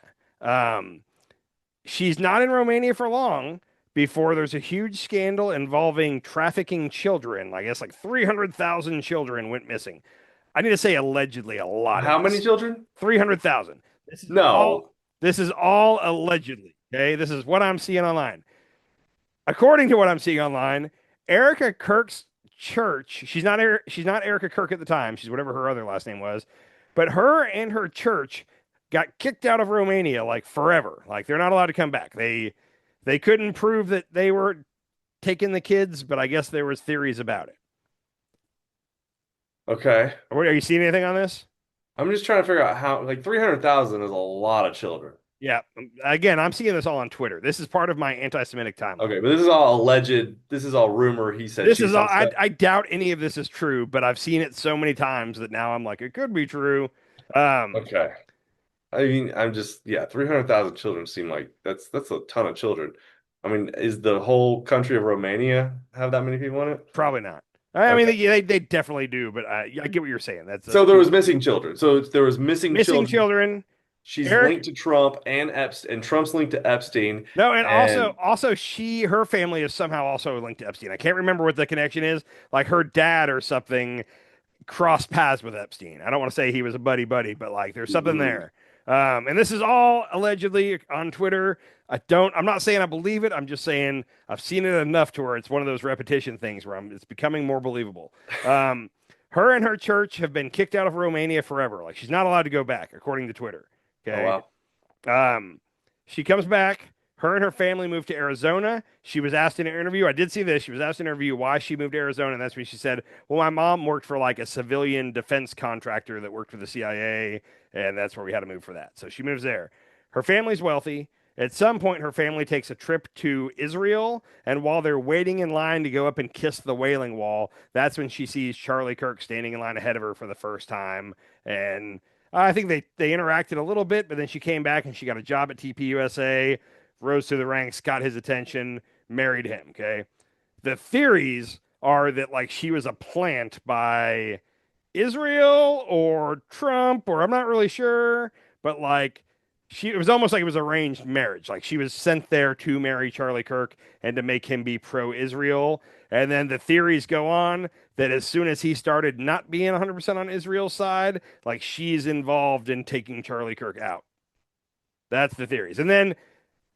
She's not in Romania for long before there's a huge scandal involving trafficking children. I guess like 300,000 children went missing. I need to say allegedly a lot.
How many children?
300,000. This is all allegedly. Okay, this is what I'm seeing online. According to what I'm seeing online, Erica Kirk's church, she's not Erica Kirk at the time, she's whatever her other last name was, but her and her church got kicked out of Romania like forever. Like they're not allowed to come back. They couldn't prove that they were taking the kids, but I guess there was theories about it.
Okay.
Are you seeing anything on this?
I'm just trying to figure out how 300,000 is a lot of children.
Yeah. Again, I'm seeing this all on Twitter. This is part of my anti-Semitic timeline.
Okay, but this is all alleged. This is all rumor. He said
this is all. I doubt any of this is true, but I've seen it so many times that now I'm like, it could be true.
Okay. I mean, 300,000 children seem like that's a ton of children. I mean, is the whole country of Romania have that many people in it?
Probably not. I mean, they definitely do, but I get what you're saying.
So there was missing children. So there was missing
children.
She's linked to Trump and Epstein, and Trump's linked to Epstein.
No, and also her family is somehow also linked to Epstein. I can't remember what the connection is. Like her dad or something crossed paths with Epstein. I don't want to say he was a buddy, but like there's something there. And this is all allegedly on Twitter. I'm not saying I believe it. I'm just saying I've seen it enough to where it's one of those repetition things where it's becoming more believable. Her and her church have been kicked out of Romania forever. Like she's not allowed to go back, according to Twitter. Okay.
Oh, wow.
She comes back. Her and her family moved to Arizona. She was asked in an interview. I did see this. She was asked in an interview why she moved to Arizona, and that's when she said, "Well, my mom worked for like a civilian defense contractor that worked for the CIA, and that's where we had to move for that." So she moves there. Her family's wealthy. At some point, her family takes a trip to Israel, and while they're waiting in line to go up and kiss the Wailing Wall, that's when she sees Charlie Kirk standing in line ahead of her for the first time, and I think they interacted a little bit, but then she came back and she got a job at TPUSA, rose through the ranks, got his attention, married him. Okay. The theories are that like she was a plant by Israel or Trump, or I'm not really sure, but like it was almost like it was arranged marriage. Like she was sent there to marry Charlie Kirk and to make him be pro-Israel. And then the theories go on that as soon as he started not being 100% on Israel's side, like she's involved in taking Charlie Kirk out. That's the theories. And then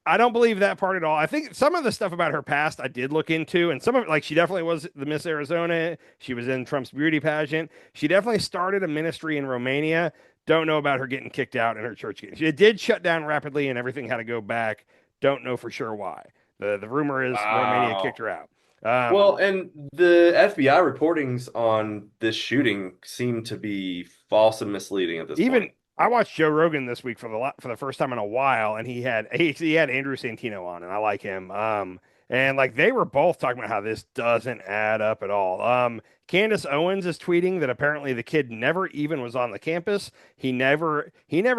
I don't believe that part at all. I think some of the stuff about her past I did look into, and some of it, like she definitely was the Miss Arizona. She was in Trump's beauty pageant. She definitely started a ministry in Romania. Don't know about her getting kicked out and her church getting. It did shut down rapidly and everything had to go back. Don't know for sure why. The rumor is Romania kicked her out.
Well, and the FBI reportings on this shooting seem to be false and misleading at this point.
I watched Joe Rogan this week for the first time in a while, and he had Andrew Santino on, and I like him. And And like they were both talking about how this doesn't add up at all. Candace Owens is tweeting that apparently the kid never even was on the campus. He never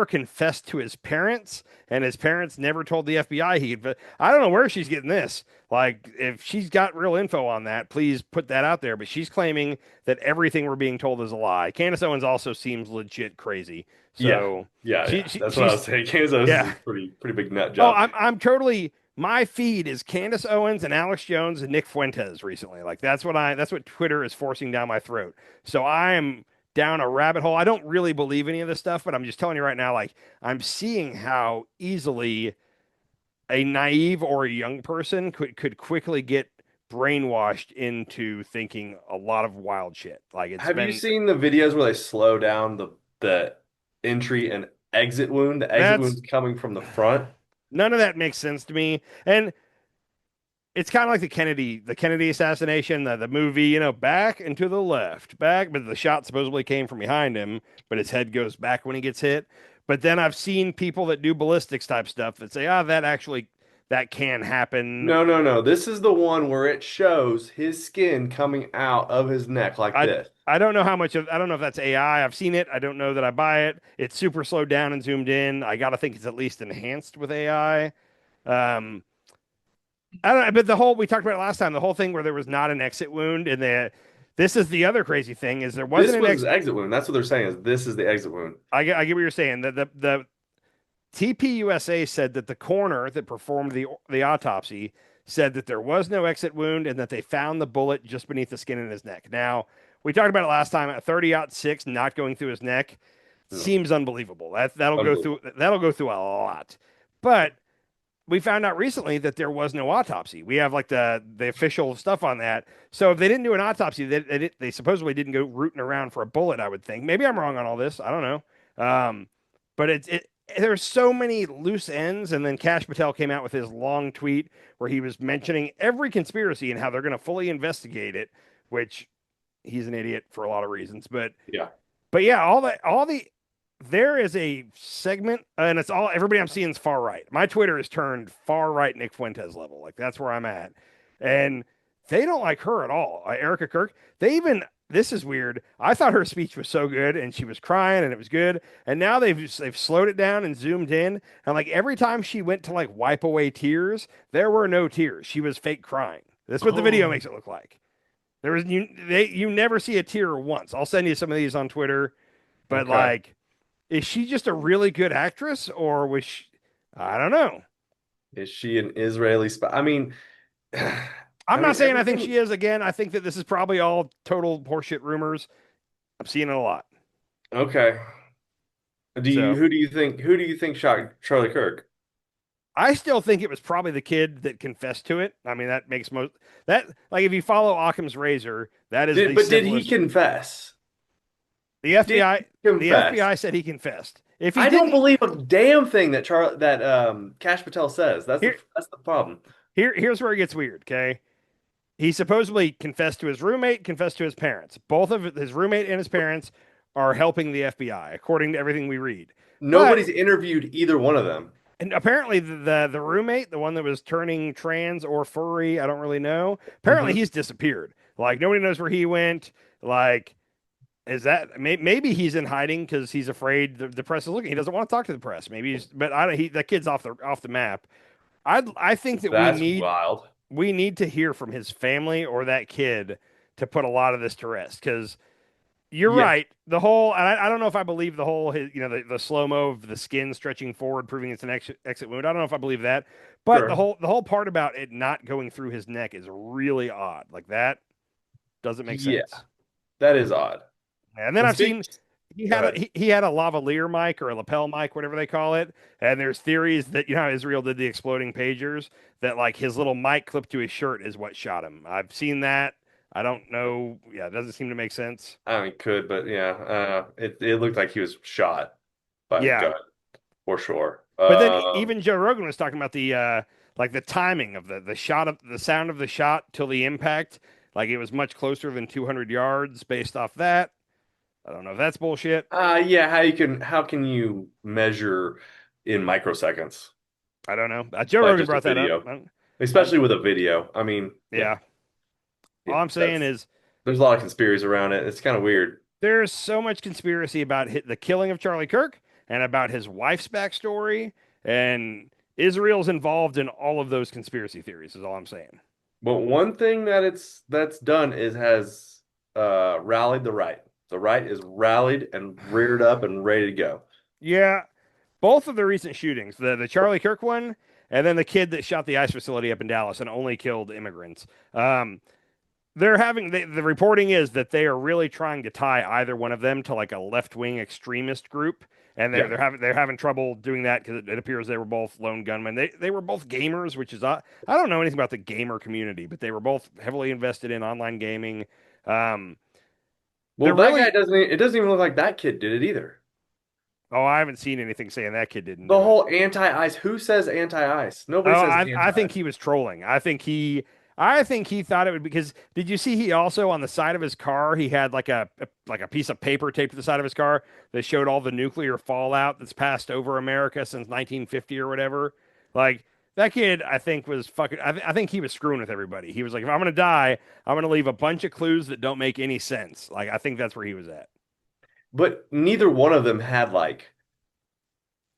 confessed to his parents, and his parents never told the FBI he could. I don't know where she's getting this. Like, if she's got real info on that, please put that out there. But she's claiming that everything we're being told is a lie. Candace Owens also seems legit crazy. So
yeah. That's what I was saying. Candace Owens is a pretty big nut job.
Oh, I'm totally. My feed is Candace Owens and Alex Jones and Nick Fuentes recently. Like that's what Twitter is forcing down my throat. So I am down a rabbit hole. I don't really believe any of this stuff, but I'm just telling you right now, like I'm seeing how easily a naive or a young person could quickly get brainwashed into thinking a lot of wild shit. Like
Have you seen the videos where they slow down the entry and exit wound? The exit wound's coming from the front.
None of that makes sense to me. And it's kind of like the Kennedy assassination, the movie, back and to the left, back, but the shot supposedly came from behind him, but his head goes back when he gets hit. But then I've seen people that do ballistics type stuff that say, that can happen.
No. This is the one where it shows his skin coming out of his neck like this.
I don't know I don't know if that's AI. I've seen it. I don't know that I buy it. It's super slowed down and zoomed in. I got to think it's at least enhanced with AI. I don't know, but we talked about it last time, the whole thing where there was not an exit wound this is the other crazy thing is there wasn't
an exit wound. That's what they're saying is this is the exit wound.
I get what you're saying. The TPUSA said that the coroner that performed the autopsy said that there was no exit wound and that they found the bullet just beneath the skin in his neck. Now, we talked about it last time. A 30-06 not going through his neck seems unbelievable. That'll go through a lot. But we found out recently that there was no autopsy. We have like the official stuff on that. So if they didn't do an autopsy, they supposedly didn't go rooting around for a bullet, I would think. Maybe I'm wrong on all this. I don't know. But there's so many loose ends. And then Kash Patel came out with his long tweet where he was mentioning every conspiracy and how they're going to fully investigate it, which he's an idiot for a lot of reasons. But yeah, there is a segment, and it's all everybody I'm seeing is far right. My Twitter is turned far right Nick Fuentes level. Like that's where I'm at. And they don't like her at all. Erica Kirk, this is weird. I thought her speech was so good and she was crying and it was good. And now they've slowed it down and zoomed in. And like every time she went to like wipe away tears, there were no tears. She was fake crying. That's what the video makes it look like. You never see a tear once. I'll send you some of these on Twitter. But like, is she just a really good actress or was she, I don't know.
Is she an Israeli spy? I mean,
I'm not saying I think she is. Again, I think that this is probably all total horseshit rumors. I'm seeing it a lot.
Okay. Who do you think shot Charlie Kirk?
I still think it was probably the kid that confessed to it. I mean, that makes if you follow Occam's razor, that is.
Did he confess?
The FBI said he confessed. If
I don't believe a damn thing that Kash Patel says. That's the problem.
Here's where it gets weird. Okay. He supposedly confessed to his roommate, confessed to his parents. Both of his roommate and his parents are helping the FBI, according to everything we read.
Nobody's interviewed either one of them.
And apparently the roommate, the one that was turning trans or furry, I don't really know. Apparently he's disappeared. Like nobody knows where he went. Like, is that maybe he's in hiding because he's afraid the press is looking. He doesn't want to talk to the press. Maybe that kid's off the map. I think that we need to hear from his family or that kid to put a lot of this to rest because you're right. The whole, and I don't know if I believe the whole, the slow-mo of the skin stretching forward, proving it's an exit wound. I don't know if I believe that, but the whole part about it not going through his neck is really odd. Like that doesn't make sense.
Yeah, that is odd.
And then I've seen he had a lavalier mic or a lapel mic, whatever they call it. And there's theories that how Israel did the exploding pagers, that like his little mic clipped to his shirt is what shot him. I've seen that. I don't know. Yeah, it doesn't seem to make sense.
I mean, it could, but yeah, it looked like he was shot by a gun for sure.
But then even Joe Rogan was talking about the timing of the shot of the sound of the shot till the impact. Like it was much closer than 200 yards based off that. I don't know if that's bullshit.
Yeah, how can you measure in microseconds?
I don't know. Joe Rogan brought that up.
especially with a video. I mean,
yeah. All I'm saying is
there's a lot of conspiracies around it. It's kind of weird.
There's so much conspiracy about the killing of Charlie Kirk and about his wife's backstory, and Israel's involved in all of those conspiracy theories, is all I'm saying.
But one thing that's done is has rallied the right. The right is rallied and reared up and ready to go.
Yeah, both of the recent shootings, the Charlie Kirk one, and then the kid that shot the ICE facility up in Dallas and only killed immigrants. They're having the reporting is that they are really trying to tie either one of them to like a left-wing extremist group, and they're having trouble doing that because it appears they were both lone gunmen. They were both gamers, which is I don't know anything about the gamer community, but they were both heavily invested in online gaming.
Well, guy doesn't. It doesn't even look like that kid did it either.
Oh, I haven't seen anything saying that kid didn't.
The whole anti-ICE. Who says anti-ICE? Nobody says anti-ICE.
I think he was trolling. I think he thought it would, because did you see he also on the side of his car he had like a piece of paper taped to the side of his car that showed all the nuclear fallout that's passed over America since 1950 or whatever. Like that kid, I think was fucking. I think he was screwing with everybody. He was like, if I'm gonna die, I'm gonna leave a bunch of clues that don't make any sense. Like I think that's where he was at.
But neither one of them had like.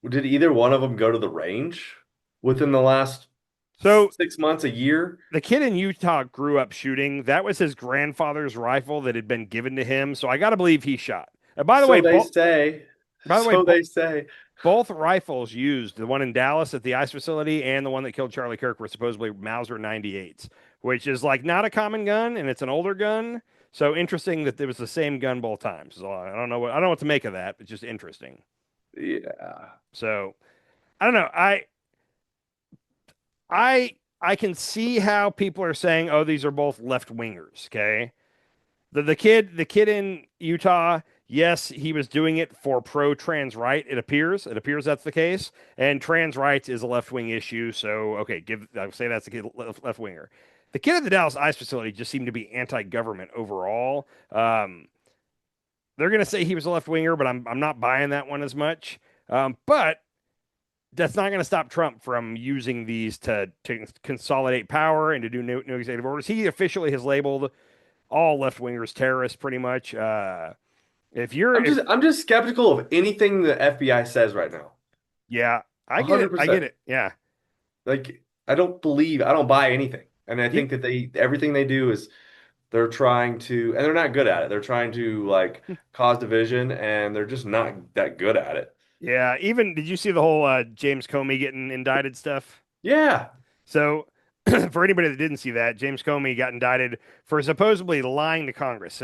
Did either one of them go to the range within the last 6 months, a year?
The kid in Utah grew up shooting. That was his grandfather's rifle that had been given to him. So I got to believe he shot. By the way,
they say.
Both rifles used, the one in Dallas at the ICE facility and the one that killed Charlie Kirk, were supposedly Mauser 98s, which is like not a common gun, and it's an older gun. So interesting that it was the same gun both times. So I don't know what to make of that. It's just interesting.
Yeah.
So I don't know. I can see how people are saying, oh, these are both left wingers. Okay. The kid in Utah, yes, he was doing it for pro-trans right. It appears that's the case. And trans rights is a left-wing issue. So, okay, I'll say that's the kid left winger. The kid at the Dallas ICE facility just seemed to be anti-government overall. They're going to say he was a left winger, but I'm not buying that one as much. But that's not going to stop Trump from using these to consolidate power and to do new executive orders. He officially has labeled all left wingers terrorists, pretty much. I'm
just skeptical of anything the FBI says right now.
Yeah, I get it. I get it. Yeah,
like I don't buy anything, and I think that everything they do is. They're trying to, and they're not good at it. They're trying to like cause division, and they're just not that good at it.
Yeah. Even did you see the whole James Comey getting indicted stuff?
Yeah.
So for anybody that didn't see that, James Comey got indicted for supposedly lying to Congress.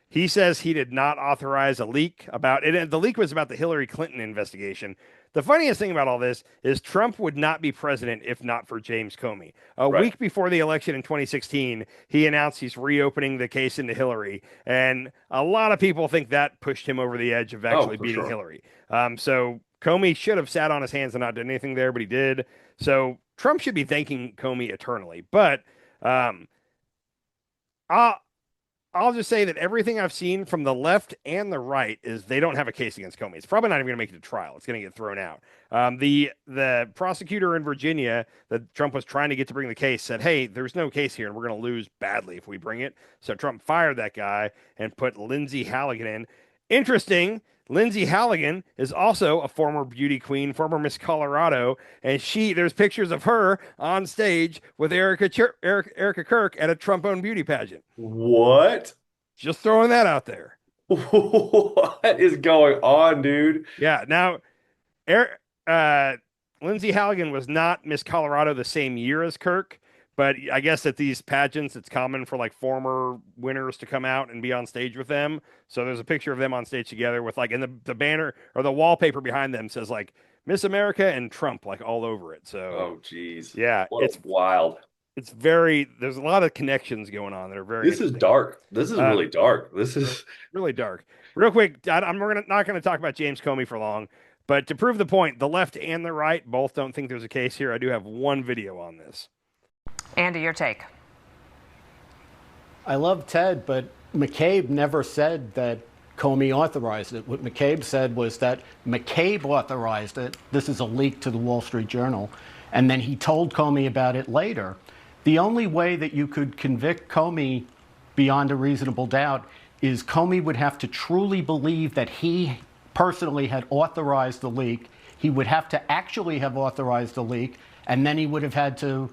He says he did not authorize a leak about it. The leak was about the Hillary Clinton investigation. The funniest thing about all this is Trump would not be president if not for James Comey. A week before the election in 2016, he announced he's reopening the case into Hillary. And a lot of people think that pushed him over the edge of actually beating Hillary. So Comey should have sat on his hands and not done anything there, but he did. So Trump should be thanking Comey eternally. But I'll just say that everything I've seen from the left and the right is they don't have a case against Comey. It's probably not even going to make it to trial. It's going to get thrown out. The prosecutor in Virginia that Trump was trying to get to bring the case said, hey, there's no case here, and we're going to lose badly if we bring it. So Trump fired that guy and put Lindsay Halligan in. Interesting. Lindsay Halligan is also a former beauty queen, former Miss Colorado, and there's pictures of her on stage with Erica Kirk at a Trump-owned beauty pageant.
What?
Just throwing that out there.
What is going on, dude?
Yeah. Now, Lindsay Halligan was not Miss Colorado the same year as Kirk, but I guess at these pageants, it's common for like former winners to come out and be on stage with them. So there's a picture of them on stage together with like, and the banner or the wallpaper behind them says like Miss America and Trump like all over it. So,
oh geez,
yeah,
it's wild.
It's there's a lot of connections going on that are very.
This is dark. This is really dark. This is
really dark. Real quick, I'm not going to talk about James Comey for long, but to prove the point, the left and the right both don't think there's a case here. I do have one video on this.
Andy, your take.
I love Ted, but McCabe never said that Comey authorized it. What McCabe said was that McCabe authorized it. This is a leak to the Wall Street Journal. and then he told Comey about it later. The only way that you could convict Comey beyond a reasonable doubt is Comey would have to truly believe that he personally had authorized the leak. He would have to actually have authorized the leak, and then he would have had to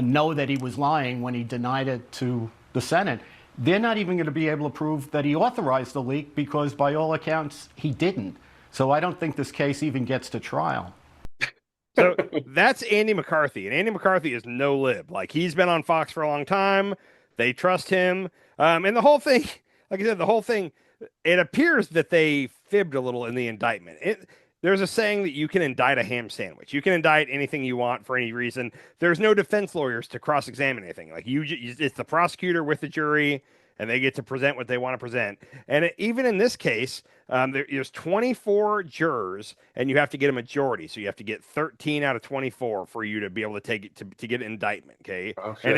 know that he was lying when he denied it to the Senate. They're not even going to be able to prove that he authorized the leak because, by all accounts, he didn't. So I don't think this case even gets to trial.
So that's Andy McCarthy, and Andy McCarthy is no lib. Like, he's been on Fox for a long time. They trust him. And the whole thing, like I said, the whole thing, it appears that they fibbed a little in the indictment. There's a saying that you can indict a ham sandwich. You can indict anything you want for any reason. There's no defense lawyers to cross-examine anything. Like, it's the prosecutor with the jury, and they get to present what they want to present. And even in this case, there's 24 jurors, and you have to get a majority. So you have to get 13 out of 24 for you to be able to take it to get an indictment. Okay, and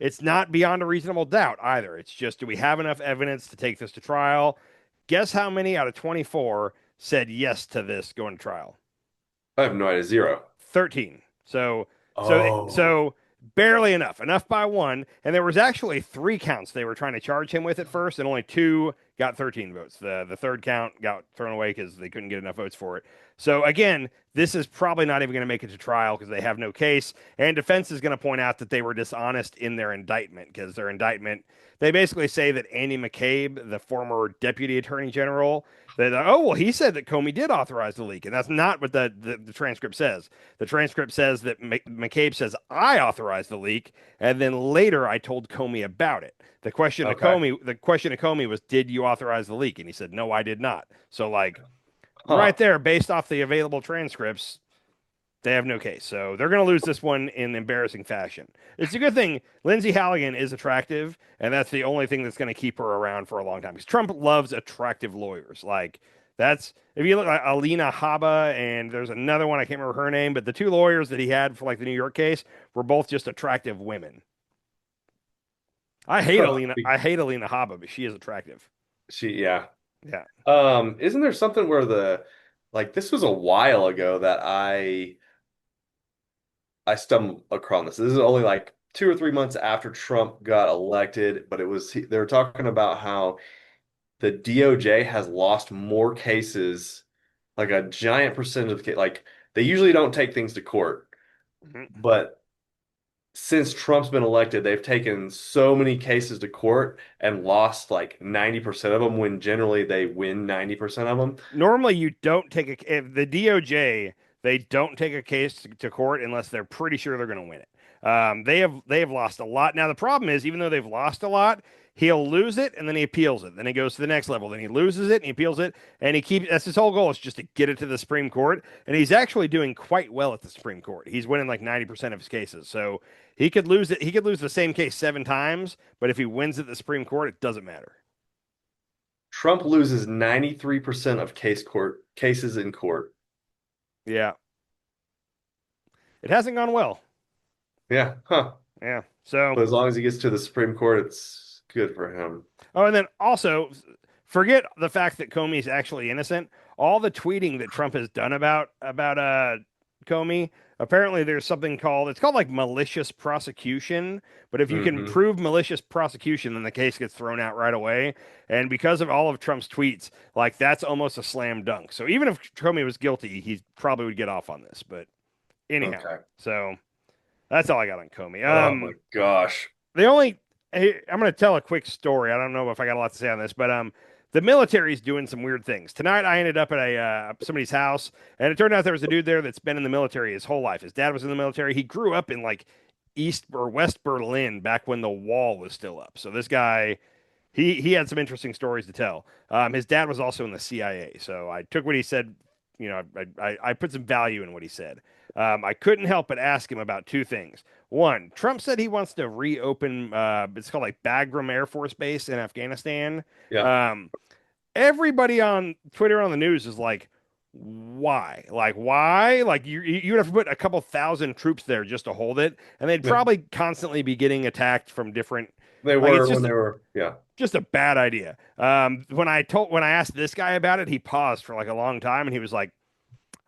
it's not beyond a reasonable doubt either. It's just, do we have enough evidence to take this to trial? Guess how many out of 24 said yes to this going to trial?
I have no idea. 0.
13. So barely enough by one. And there was actually 3 counts they were trying to charge him with at first, and only 2 got 13 votes. The third count got thrown away because they couldn't get enough votes for it. So again, this is probably not even going to make it to trial because they have no case. And defense is going to point out that they were dishonest in their indictment, because their indictment, they basically say that Andy McCabe, the former deputy attorney general, that, he said that Comey did authorize the leak. And that's not what the transcript says. The transcript says that McCabe says, I authorized the leak, and then later I told Comey about it. The question to Comey was, did you authorize the leak? And he said, no, I did not. So, like, right there, based off the available transcripts, they have no case. So they're going to lose this one in embarrassing fashion. It's a good thing Lindsay Halligan is attractive, and that's the only thing that's going to keep her around for a long time, because Trump loves attractive lawyers. Like, that's, if you look at Alina Habba, and there's another one, I can't remember her name, but the 2 lawyers that he had for, like, the New York case were both just attractive women. I hate Alina Habba, but she is attractive.
Yeah.
Yeah.
Isn't there something where this was a while ago that I stumbled across this. This is only like 2 or 3 months after Trump got elected, but they were talking about how the DOJ has lost more cases, like a giant percentage of the case. Like, they usually don't take things to court, but since Trump's been elected, they've taken so many cases to court and lost like 90% of them, when generally they win 90% of them.
Normally, you don't take if the DOJ, they don't take a case to court unless they're pretty sure they're going to win it. They have lost a lot. Now, the problem is, even though they've lost a lot, he'll lose it and then he appeals it. Then he goes to the next level. Then he loses it and he appeals it. And that's his whole goal, is just to get it to the Supreme Court. And he's actually doing quite well at the Supreme Court. He's winning like 90% of his cases. So he could lose it. He could lose the same case 7 times, but if he wins at the Supreme Court, it doesn't matter.
Trump loses 93% of cases in court.
Yeah. It hasn't gone well.
Yeah. Huh.
Yeah. So,
but as long as he gets to the Supreme Court, it's good for him.
Oh, and then also, forget the fact that Comey's actually innocent. All the tweeting that Trump has done about Comey, apparently there's something called like malicious prosecution. But if you can prove malicious prosecution, then the case gets thrown out right away. And because of all of Trump's tweets, like, that's almost a slam dunk. So even if Comey was guilty, he probably would get off on this. But anyhow, so that's all I got on Comey.
Oh my gosh.
I'm going to tell a quick story. I don't know if I got a lot to say on this, but the military's doing some weird things. Tonight, I ended up at somebody's house, and it turned out there was a dude there that's been in the military his whole life. His dad was in the military. He grew up in like East or West Berlin back when the wall was still up. So this guy, he had some interesting stories to tell. His dad was also in the CIA. So I took what he said. You know, I put some value in what he said. I couldn't help but ask him about 2 things. One, Trump said he wants to reopen, it's called like Bagram Air Force Base in Afghanistan.
Yeah.
Everybody on Twitter, on the news, is like, why? Like, why? Like, you would have to put a couple thousand troops there just to hold it, and they'd probably constantly be getting attacked from different.
They were, yeah.
Just a bad idea. When I asked this guy about it, he paused for like a long time, and he was like,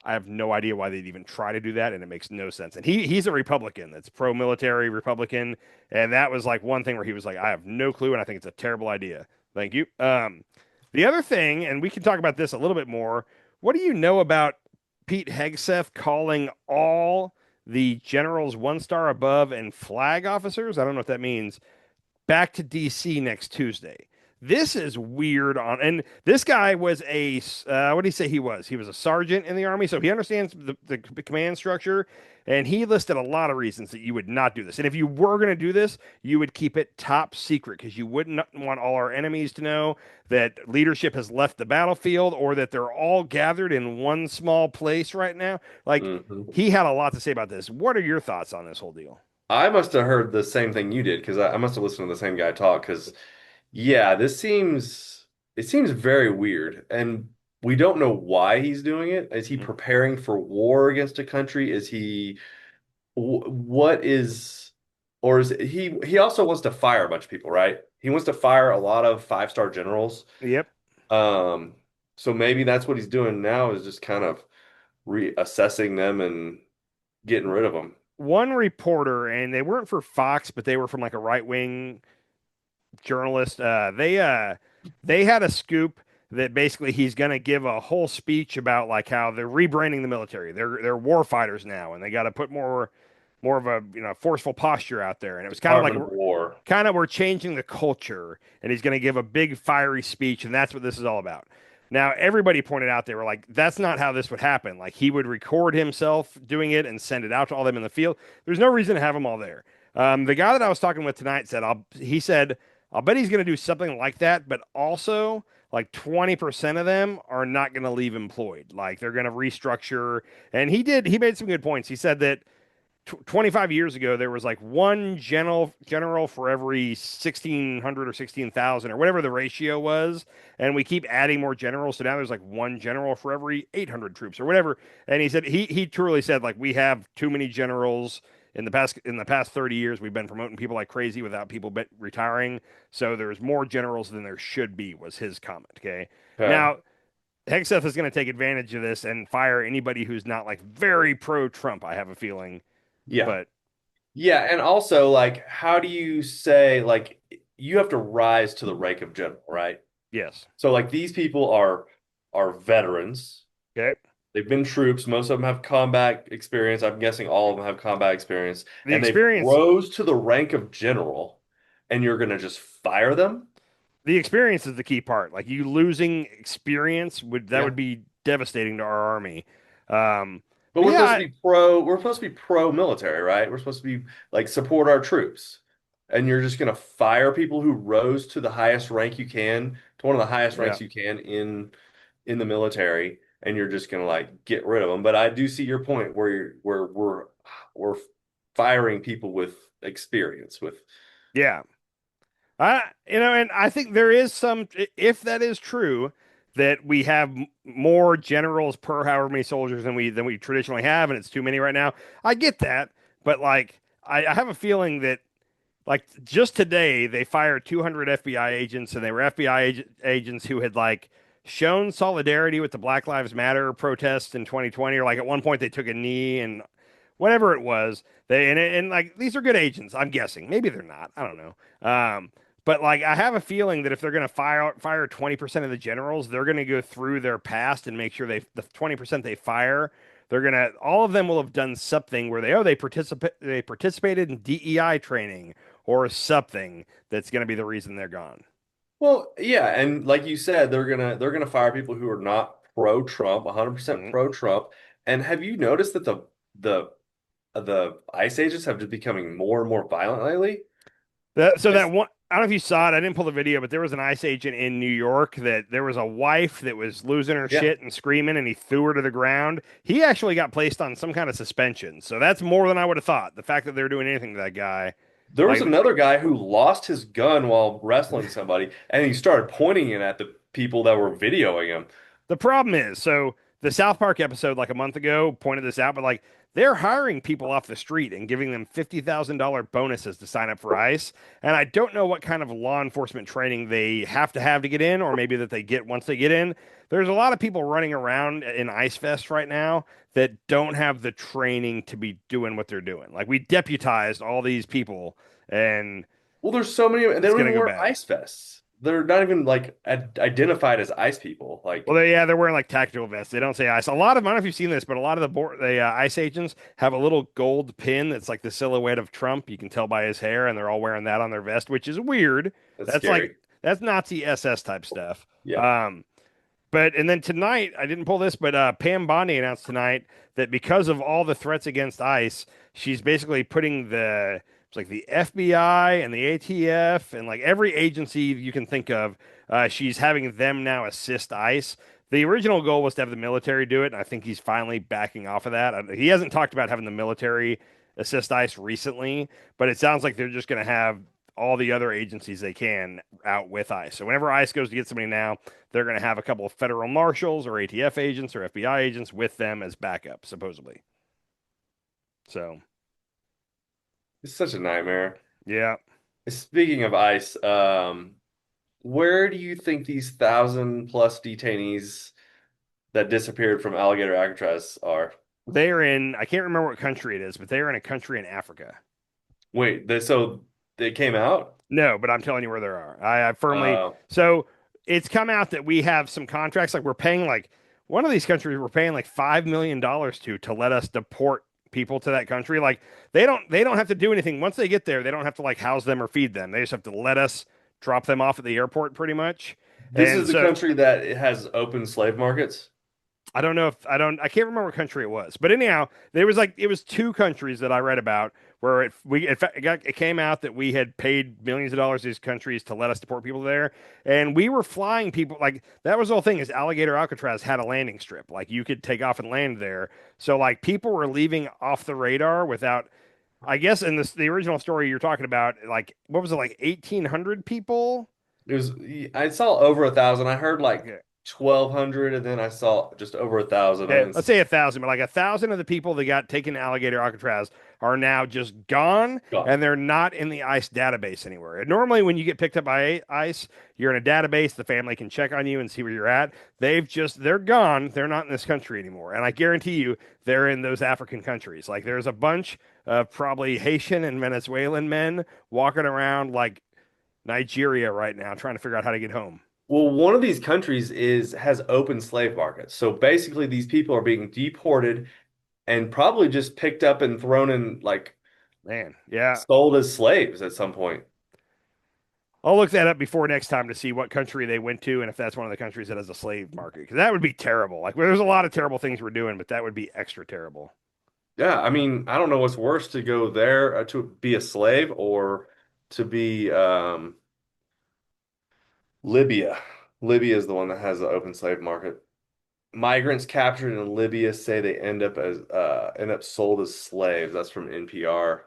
I have no idea why they'd even try to do that, and it makes no sense. And he's a Republican that's pro-military Republican, and that was like one thing where he was like, I have no clue, and I think it's a terrible idea. Thank you. The other thing, and we can talk about this a little bit more. What do you know about Pete Hegseth calling all the generals 1 star above and flag officers? I don't know what that means. Back to D.C. next Tuesday. This is weird and this guy was a what did he say he was? He was a sergeant in the Army, so he understands the command structure, and he listed a lot of reasons that you would not do this. And if you were going to do this, you would keep it top secret because you wouldn't want all our enemies to know that leadership has left the battlefield or that they're all gathered in one small place right now. Like he had a lot to say about this. What are your thoughts on this whole deal?
I must have heard the same thing you did because I must have listened to the same guy talk because yeah, it seems very weird, and we don't know why he's doing it. Is he preparing for war against a country? Is he what is, or is he also wants to fire a bunch of people, right? He wants to fire a lot of 5-star generals.
Yep.
So maybe that's what he's doing now is just kind of reassessing them and getting rid of them.
One reporter, and they weren't for Fox, but they were from like a right-wing journalist. They had a scoop that basically he's going to give a whole speech about like how they're rebranding the military. They're war fighters now, and they got to put more of a forceful posture out there. And it was kind of like
war.
Kind of we're changing the culture, and he's going to give a big fiery speech, and that's what this is all about. Now, everybody pointed out, they were like, that's not how this would happen. Like, he would record himself doing it and send it out to all them in the field. There's no reason to have them all there. The guy that I was talking with tonight said, I'll bet he's going to do something like that, but also like 20% of them are not going to leave employed. Like, they're going to restructure. And he made some good points. He said that 25 years ago, there was like one general for every 1,600 or 16,000 or whatever the ratio was. And we keep adding more generals. So now there's like one general for every 800 troops or whatever. And he said, he truly said, like, we have too many generals. In the past 30 years, we've been promoting people like crazy without people retiring. So there's more generals than there should be, was his comment. Okay. Now, Hegseth is going to take advantage of this and fire anybody who's not like very pro-Trump, I have a feeling.
Yeah.
But
yeah, and also like how do you say like you have to rise to the rank of general, right?
Yes.
So like these people are veterans.
Okay.
They've been troops. Most of them have combat experience. I'm guessing all of them have combat experience. And they rose to the rank of general, and you're going to just fire them?
The experience is the key part. Like, you losing experience would be devastating to our army.
But we're supposed to be we're supposed to be pro-military, right? We're supposed to be like support our troops. And you're just going to fire people who rose to the highest rank you can, to one of the highest ranks you can in the military, and you're just going to like get rid of them. But I do see your point where we're firing people with experience with
and I think there is some, if that is true, that we have more generals per however many soldiers than we traditionally have, and it's too many right now. I get that, but like I have a feeling that like just today they fired 200 FBI agents, and they were FBI agents who had like shown solidarity with the Black Lives Matter protests in 2020, or like at one point they took a knee and whatever it was. And like these are good agents, I'm guessing. Maybe they're not. I don't know. But like I have a feeling that if they're going to fire 20% of the generals, they're going to go through their past and make sure the 20% they fire, all of them will have done something where they participated in DEI training or something that's going to be the reason they're gone.
Well, yeah, and like you said, they're gonna fire people who are not pro-Trump, 100% pro-Trump. And have you noticed that the ICE agents have just becoming more and more violent lately?
That one, I don't know if you saw it. I didn't pull the video, but there was an ICE agent in New York that there was a wife that was losing her shit and screaming, and he threw her to the ground. He actually got placed on some kind of suspension. So that's more than I would have thought. The fact that they're doing anything to that guy.
There was another guy who lost his gun while wrestling somebody, and he started pointing it at the people that were videoing him.
The problem is, so the South Park episode like a month ago pointed this out, but like they're hiring people off the street and giving them $50,000 bonuses to sign up for ICE. And I don't know what kind of law enforcement training they have to get in, or maybe that they get once they get in. There's a lot of people running around in ICE Fest right now that don't have the training to be doing what they're doing. Like we deputized all these people, and
well, there's so many, and they don't even wear ICE vests. They're not even like identified as ICE people. Like,
well, they're wearing like tactical vests. They don't say ICE. A lot of, I don't know if you've seen this, but a lot of the ICE agents have a little gold pin that's like the silhouette of Trump. You can tell by his hair, and they're all wearing that on their vest, which is weird. That's
scary.
like that's Nazi SS type stuff.
Yeah.
But and then tonight, I didn't pull this, but Pam Bondi announced tonight that because of all the threats against ICE, she's basically putting it's like the FBI and the ATF and like every agency you can think of, she's having them now assist ICE. The original goal was to have the military do it, and I think he's finally backing off of that. He hasn't talked about having the military assist ICE recently, but it sounds like they're just going to have all the other agencies they can out with ICE. So whenever ICE goes to get somebody now, they're going to have a couple of federal marshals or ATF agents or FBI agents with them as backup, supposedly. So
it's such a nightmare.
Yeah.
Speaking of ICE, where do you think these 1,000+ detainees that disappeared from Alligator Alcatraz are?
They're in, I can't remember what country it is, but they're in a country in Africa.
Wait, so they came out?
No, but I'm telling you where they are. I firmly, so it's come out that we have some contracts, like we're paying like, one of these countries we're paying like $5 million to let us deport people to that country. Like they don't have to do anything. Once they get there, they don't have to like house them or feed them. They just have to let us drop them off at the airport pretty much.
This is the country that it has open slave markets.
I don't know if I can't remember what country it was, but anyhow, it was two countries that I read about where it came out that we had paid millions of dollars to these countries to let us deport people there, and we were flying people. Like that was the whole thing, is Alligator Alcatraz had a landing strip, like you could take off and land there. So like people were leaving off the radar without, I guess in the original story you're talking about, like what was it, like 1,800 people?
It was, I saw over 1,000. I heard like 1,200, and then I saw just over 1,000.
Yeah, let's say 1,000, but like 1,000 of the people that got taken to Alligator Alcatraz are now just gone, and they're not in the ICE database anywhere. And normally, when you get picked up by ICE, you're in a database. The family can check on you and see where you're at. They're gone. They're not in this country anymore. And I guarantee you, they're in those African countries. Like there's a bunch of probably Haitian and Venezuelan men walking around like Nigeria right now, trying to figure out how to get home.
Well, one of these countries has open slave markets. So basically these people are being deported and probably just picked up and thrown in, like, sold as slaves at some point.
I'll look that up before next time to see what country they went to and if that's one of the countries that has a slave market, because that would be terrible. Like there's a lot of terrible things we're doing, but that would be extra terrible.
Yeah, I mean, I don't know what's worse, to go there to be a slave or to be Libya. Libya is the one that has the open slave market. Migrants captured in Libya say they end up sold as slaves. That's from NPR.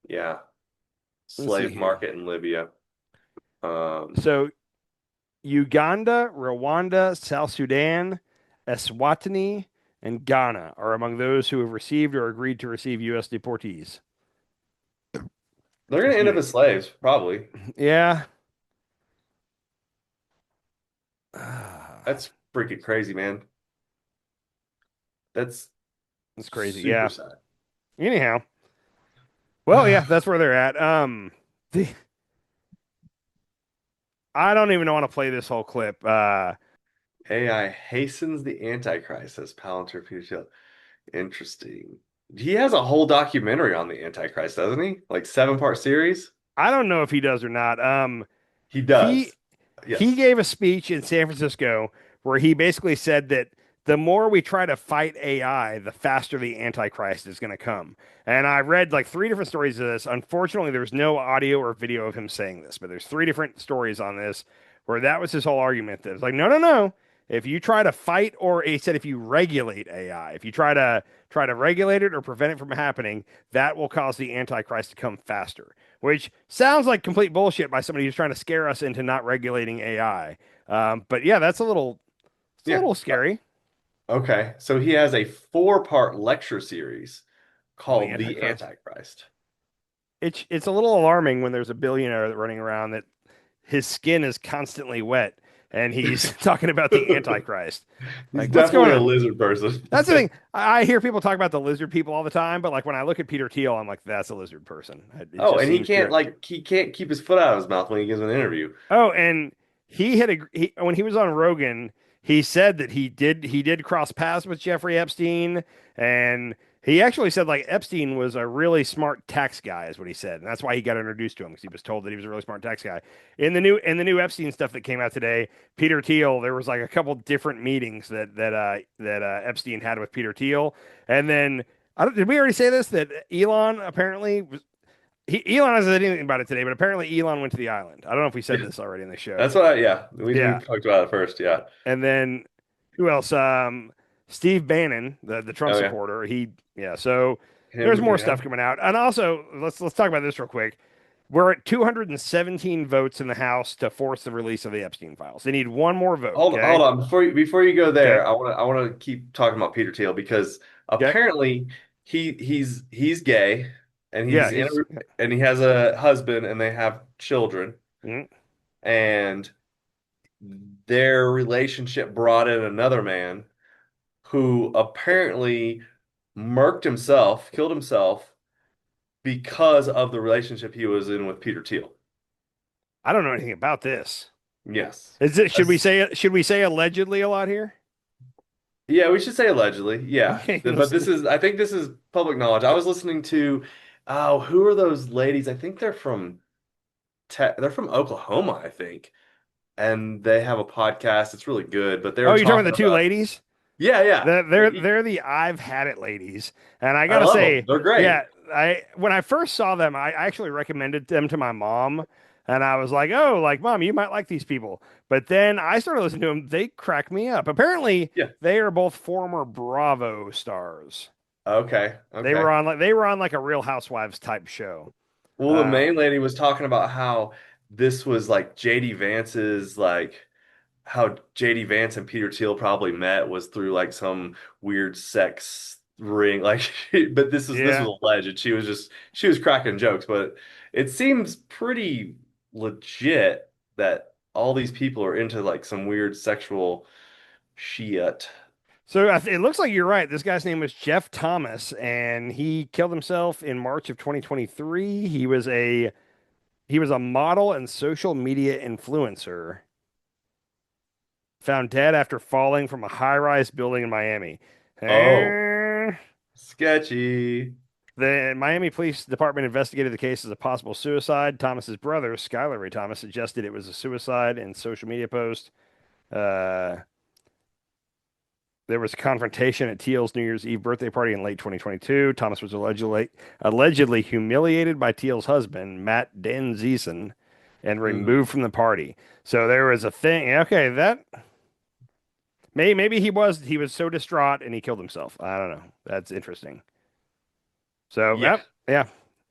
Yeah. Slave market in Libya.
So Uganda, Rwanda, South Sudan, Eswatini, and Ghana are among those who have received or agreed to receive U.S. deportees.
They're going to end up as slaves, probably.
Yeah.
That's freaking crazy, man. That's
crazy.
Super
Yeah.
sad.
Anyhow. Well, yeah, that's where they're at. I don't even want to play this whole clip.
AI hastens the Antichrist, says Palantir Future. Interesting. He has a whole documentary on the Antichrist, doesn't he? Like 7-part series?
I don't know if he does or not.
He does. Yes.
He gave a speech in San Francisco where he basically said that the more we try to fight AI, the faster the Antichrist is going to come. And I read like 3 different stories of this. Unfortunately, there's no audio or video of him saying this, but there's 3 different stories on this where that was his whole argument. That it's like, no. If you try to fight, or he said, if you regulate AI, if you try to regulate it or prevent it from happening, that will cause the Antichrist to come faster, which sounds like complete bullshit by somebody who's trying to scare us into not regulating AI. But yeah, that's a little scary.
Okay, so he has a 4-part lecture series
on the
called The
Antichrist.
Antichrist.
It's a little alarming when there's a billionaire running around that his skin is constantly wet and he's talking about the Antichrist.
He's
Like, what's going
definitely a
on?
lizard person.
That's the thing. I hear people talk about the lizard people all the time, but like when I look at Peter Thiel, I'm like, that's a lizard person. It
Oh,
just
and he
seems
can't
weird.
he can't keep his foot out of his mouth when he gives an interview.
Oh, and when he was on Rogan, he said that he did cross paths with Jeffrey Epstein, and he actually said like Epstein was a really smart tax guy, is what he said, and that's why he got introduced to him because he was told that he was a really smart tax guy. In the new Epstein stuff that came out today, Peter Thiel, there was like a couple different meetings that Epstein had with Peter Thiel, and then did we already say this that Elon apparently was Elon hasn't said anything about it today, but apparently Elon went to the island. I don't know if we said this already in the show.
That's what we
Yeah.
talked about it first, yeah.
And then who else? Steve Bannon, the Trump
Oh, yeah.
supporter. So there's more stuff coming out. And also, let's talk about this real quick. We're at 217 votes in the House to force the release of the Epstein files. They need one more vote.
Hold on. Before you go there,
Okay.
I want to keep talking about Peter Thiel because apparently he's gay and
Yeah,
and he has a husband and they have children.
Mhm.
And their relationship brought in another man who apparently killed himself because of the relationship he was in with Peter Thiel.
I don't know anything about this.
Yes.
Should we say allegedly a lot here?
Yeah, we should say allegedly. Yeah.
Okay,
But I think this is public knowledge. I was listening to, who are those ladies? I think they're from Oklahoma, I think. And they have a podcast. It's really good, but
you're talking about the two ladies?
Yeah, yeah.
They're the I've had it ladies, and I
I
gotta
love
say,
them. They're great.
Yeah, when I first saw them, I actually recommended them to my mom, and I was like, oh, like mom, you might like these people. But then I started listening to them. They crack me up. Apparently, they are both former Bravo stars.
Okay.
They were on like a Real Housewives type show.
Well, the main lady was talking about how this was like JD Vance's how JD Vance and Peter Thiel probably met was through like some weird sex ring. But this was alleged. She was cracking jokes, but it seems pretty legit that all these people are into like some weird sexual shit.
So it looks like you're right. This guy's name was Jeff Thomas, and he killed himself in March of 2023. He was a model and social media influencer. Found dead after falling from a high-rise building in Miami.
Oh, sketchy.
The Miami Police Department investigated the case as a possible suicide. Thomas's brother, Skylar Ray Thomas, suggested it was a suicide in social media post. There was a confrontation at Thiel's New Year's Eve birthday party in late 2022. Thomas was allegedly humiliated by Thiel's husband, Matt Danziesen, and removed from the party. So there was a thing. Okay, that maybe he was so distraught and he killed himself. I don't know. That's interesting. So yeah.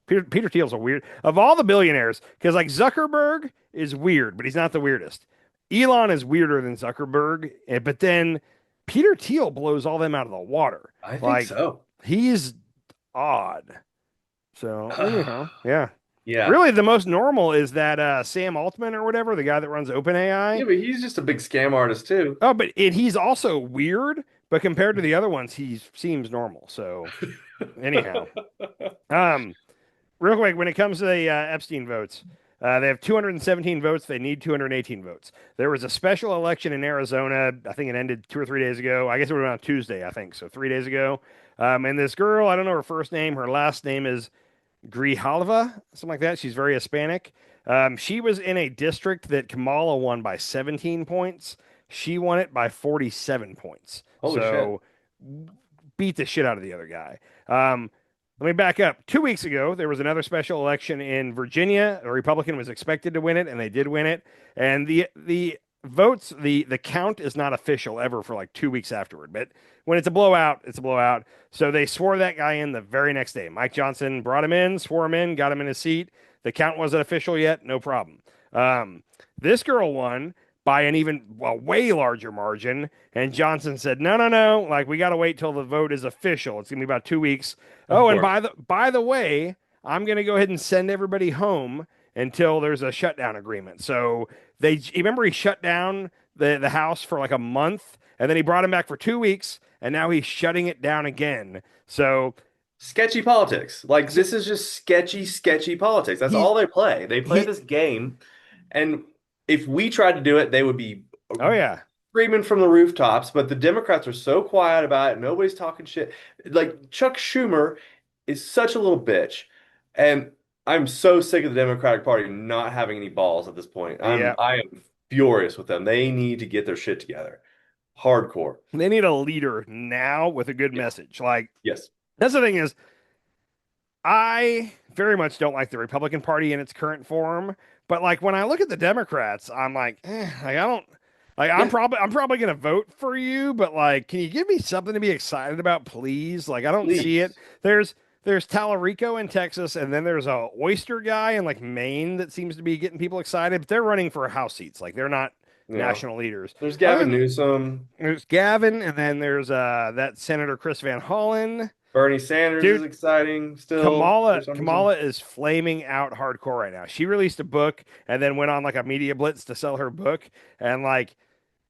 Peter Thiel's a weird of all the billionaires because like Zuckerberg is weird, but he's not the weirdest. Elon is weirder than Zuckerberg, but then Peter Thiel blows all them out of the water.
I think so.
He's odd. So yeah.
Yeah.
Really, the most normal is that Sam Altman or whatever, the guy that runs OpenAI.
Yeah, but he's just a big scam artist too.
Oh, but he's also weird, but compared to the other ones, he seems normal. So anyhow, real quick, when it comes to the Epstein votes, they have 217 votes. They need 218 votes. There was a special election in Arizona. I think it ended 2 or 3 days ago. I guess it would have been on Tuesday, I think. So 3 days ago. And this girl, I don't know her first name. Her last name is Grijalva, something like that. She's very Hispanic. She was in a district that Kamala won by 17 points. She won it by 47 points.
Holy shit.
Beat the shit out of the other guy. Let me back up. 2 weeks ago, there was another special election in Virginia. A Republican was expected to win it, and they did win it. And the votes, the count is not official ever for like 2 weeks afterward. But when it's a blowout, it's a blowout. So they swore that guy in the very next day. Mike Johnson brought him in, swore him in, got him in his seat. The count wasn't official yet. No problem. This girl won, by an way larger margin. And Johnson said, no, like we got to wait till the vote is official. It's gonna be about 2 weeks. Oh, and by the way, I'm gonna go ahead and send everybody home until there's a shutdown agreement. So remember he shut down the House for like a month, and then he brought him back for 2 weeks, and now he's shutting it down again. So
sketchy politics. Like this is just sketchy politics. That's all they play. They play this game, and if we tried to do it, they would be screaming from the rooftops. But the Democrats are so quiet about it. Nobody's talking shit. Like Chuck Schumer is such a little bitch, and I'm so sick of the Democratic Party not having any balls at this point. I am furious with them. They need to get their shit together. Hardcore.
They need a leader now with a good message. Like,
yes.
That's the thing is, I very much don't like the Republican Party in its current form. But like when I look at the Democrats, I'm like, I don't like. I'm probably gonna vote for you, but like, can you give me something to be excited about, please? Like, I don't see it. There's Tallarico in Texas, and then there's a oyster guy in like Maine that seems to be getting people excited. But they're running for House seats. Like, they're not national leaders.
There's Gavin Newsom.
There's Gavin, and then there's that Senator Chris Van Hollen.
Bernie Sanders is exciting still.
Kamala is flaming out hardcore right now. She released a book and then went on like a media blitz to sell her book. And like,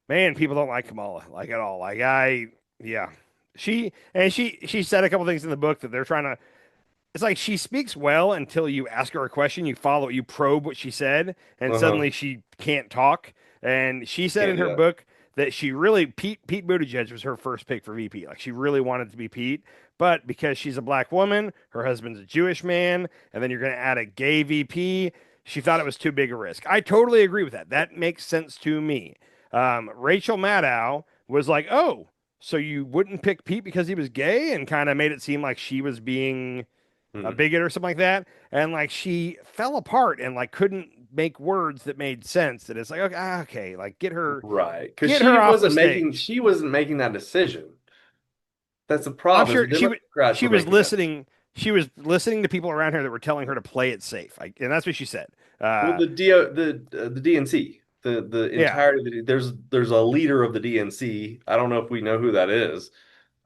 man, people don't like Kamala like at all. Like she said a couple things in the book that they're trying to. It's like she speaks well until you ask her a question, you follow, you probe what she said, and suddenly she can't talk. And she said in her book that she really Pete Buttigieg was her first pick for VP. Like she really wanted to be Pete. But because she's a black woman, her husband's a Jewish man, and then you're going to add a gay VP, she thought it was too big a risk. I totally agree with that. That makes sense to me. Rachel Maddow was like, oh, so you wouldn't pick Pete because he was gay, and kind of made it seem like she was being a bigot or something like that. And like she fell apart and like couldn't make words that made sense. That it's like, okay, like get her
right, because she wasn't making that decision. That's the problem.
I'm sure she was listening. She was listening to people around her that were telling her to play it safe, and that's what she said.
Well, the DNC, the entirety. There's a leader of the DNC. I don't know if we know who that is.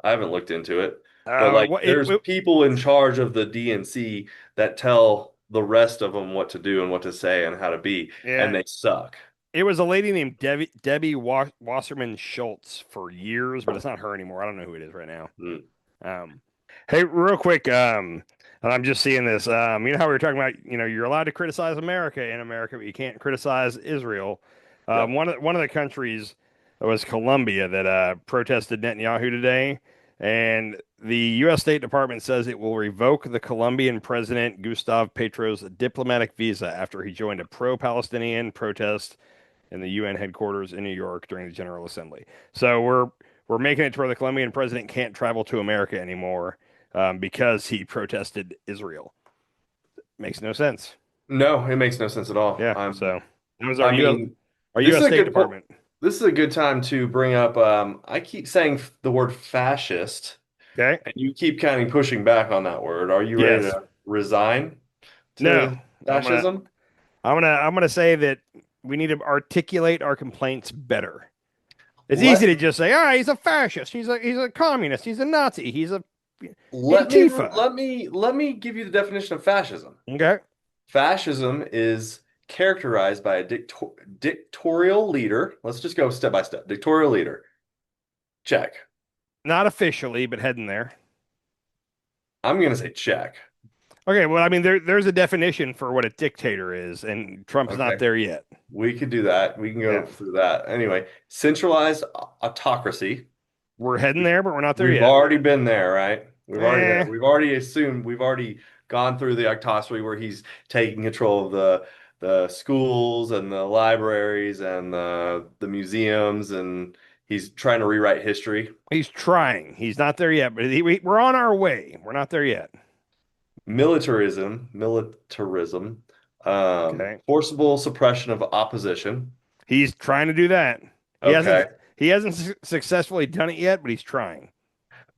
I haven't looked into it. But like, there's people in charge of the DNC that tell the rest of them what to do and what to say and how to be, and they suck.
It was a lady named Debbie Wasserman Schultz for years, but it's not her anymore. I don't know who it is right now. Hey, real quick, and I'm just seeing this. You know how we were talking about, you're allowed to criticize America in America, but you can't criticize Israel. One of the countries was Colombia that protested Netanyahu today, and the U.S. State Department says it will revoke the Colombian President Gustavo Petro's diplomatic visa after he joined a pro-Palestinian protest in the UN headquarters in New York during the General Assembly. So we're making it to where the Colombian president can't travel to America anymore because he protested Israel. Makes no sense.
No, it makes no sense at all.
Yeah. So that was our U.S. State Department.
This is a good time to bring up. I keep saying the word fascist.
Okay.
And you keep kind of pushing back on that word. Are you ready to resign to fascism?
I'm gonna say that we need to articulate our complaints better. It's easy to just say, he's a fascist, he's a communist, he's a Nazi, he's a
let me give you the definition of fascism.
Okay.
Fascism is characterized by a dictatorial leader. Let's just go step by step. Dictatorial leader. Check.
Not officially, but heading there.
I'm going to say check.
Okay, well, I mean, there's a definition for what a dictator is, and Trump's not there yet.
We could do that. We can go through that. Anyway, centralized autocracy.
We're heading there, but we're not there yet.
We've already been there, right? We've already gone through the autocracy where he's taking control of the schools and the libraries and the museums, and he's trying to rewrite history.
He's trying. He's not there yet, but we're on our way. We're not there yet.
Militarism, forcible suppression of opposition.
He's trying to do that. He hasn't successfully done it yet, but he's trying.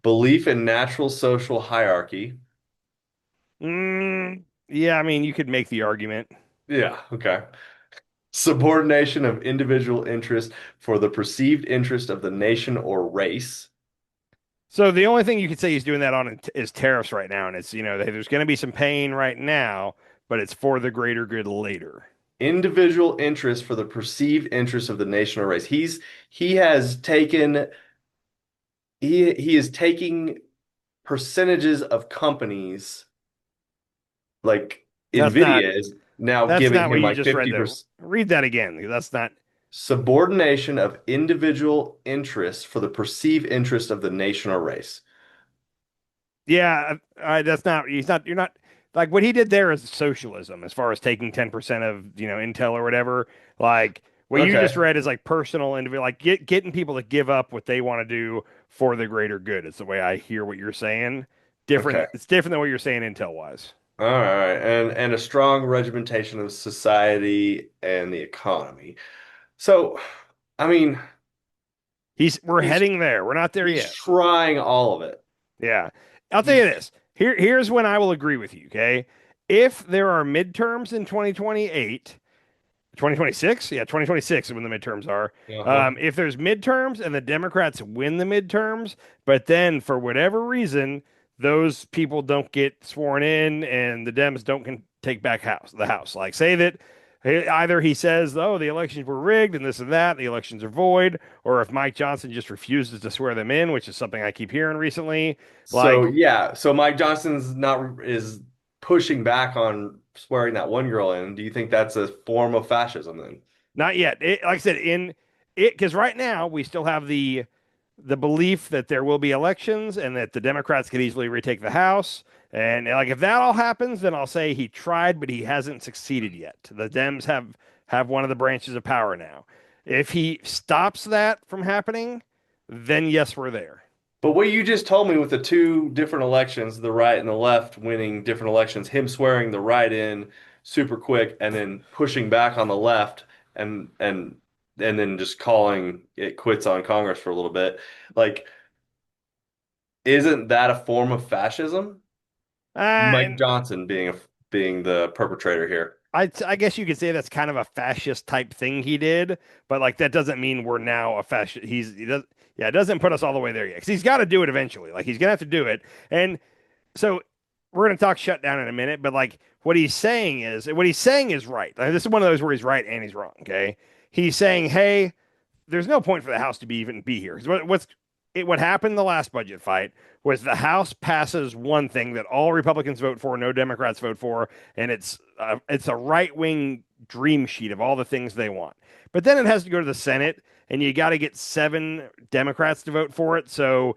Belief in natural social hierarchy.
Yeah, I mean, you could make the argument.
Yeah, okay. Subordination of individual interest for the perceived interest of the nation or race.
So the only thing you could say he's doing that on is tariffs right now, and it's there's going to be some pain right now, but it's for the greater good later.
Individual interest for the perceived interest of the nation or race. He has taken he is taking percentages of companies like Nvidia is now giving him like 50%.
Read that again. That's not
subordination of individual interests for the perceived interest of the nation or race.
Yeah, that's not. You're not like what he did there is socialism, as far as taking 10% of Intel or whatever. Like what you just read is like personal individual, like getting people to give up what they want to do for the greater good. It's the way I hear what you're saying. Different.
Okay.
It's different than what you're saying Intel wise.
All right, and a strong regimentation of society and the economy. So, I mean,
we're heading there. We're not there yet.
He's trying all of it.
Yeah. I'll tell you this. Here's when I will agree with you, okay? If there are midterms in 2028, 2026? Yeah, 2026 is when the midterms are. If there's midterms and the Democrats win the midterms, but then for whatever reason, those people don't get sworn in and the Dems don't take back the House. Like say that either he says, oh, the elections were rigged and this and that, the elections are void, or if Mike Johnson just refuses to swear them in, which is something I keep hearing recently.
So Mike Johnson's is pushing back on swearing that one girl in. Do you think that's a form of fascism then?
Not yet. Like I said, because right now we still have the belief that there will be elections and that the Democrats could easily retake the House. And like if that all happens, then I'll say he tried, but he hasn't succeeded yet. The Dems have one of the branches of power now. If he stops that from happening, then yes, we're there.
But what you just told me with the two different elections, the right and the left winning different elections, him swearing the right in super quick and then pushing back on the left and then just calling it quits on Congress for a little bit. Like, isn't that a form of fascism? Mike Johnson being the perpetrator here.
I guess you could say that's kind of a fascist type thing he did, but like that doesn't mean we're now a fascist. It doesn't put us all the way there yet because he's got to do it eventually. Like he's gonna have to do it, and so we're gonna talk shutdown in a minute. But like what he's saying is right. Like, this is one of those where he's right and he's wrong. Okay, he's saying, hey, there's no point for the House to even be here. What happened in the last budget fight was the House passes one thing that all Republicans vote for, no Democrats vote for, and it's a right-wing dream sheet of all the things they want. But then it has to go to the Senate, and you got to get 7 Democrats to vote for it. So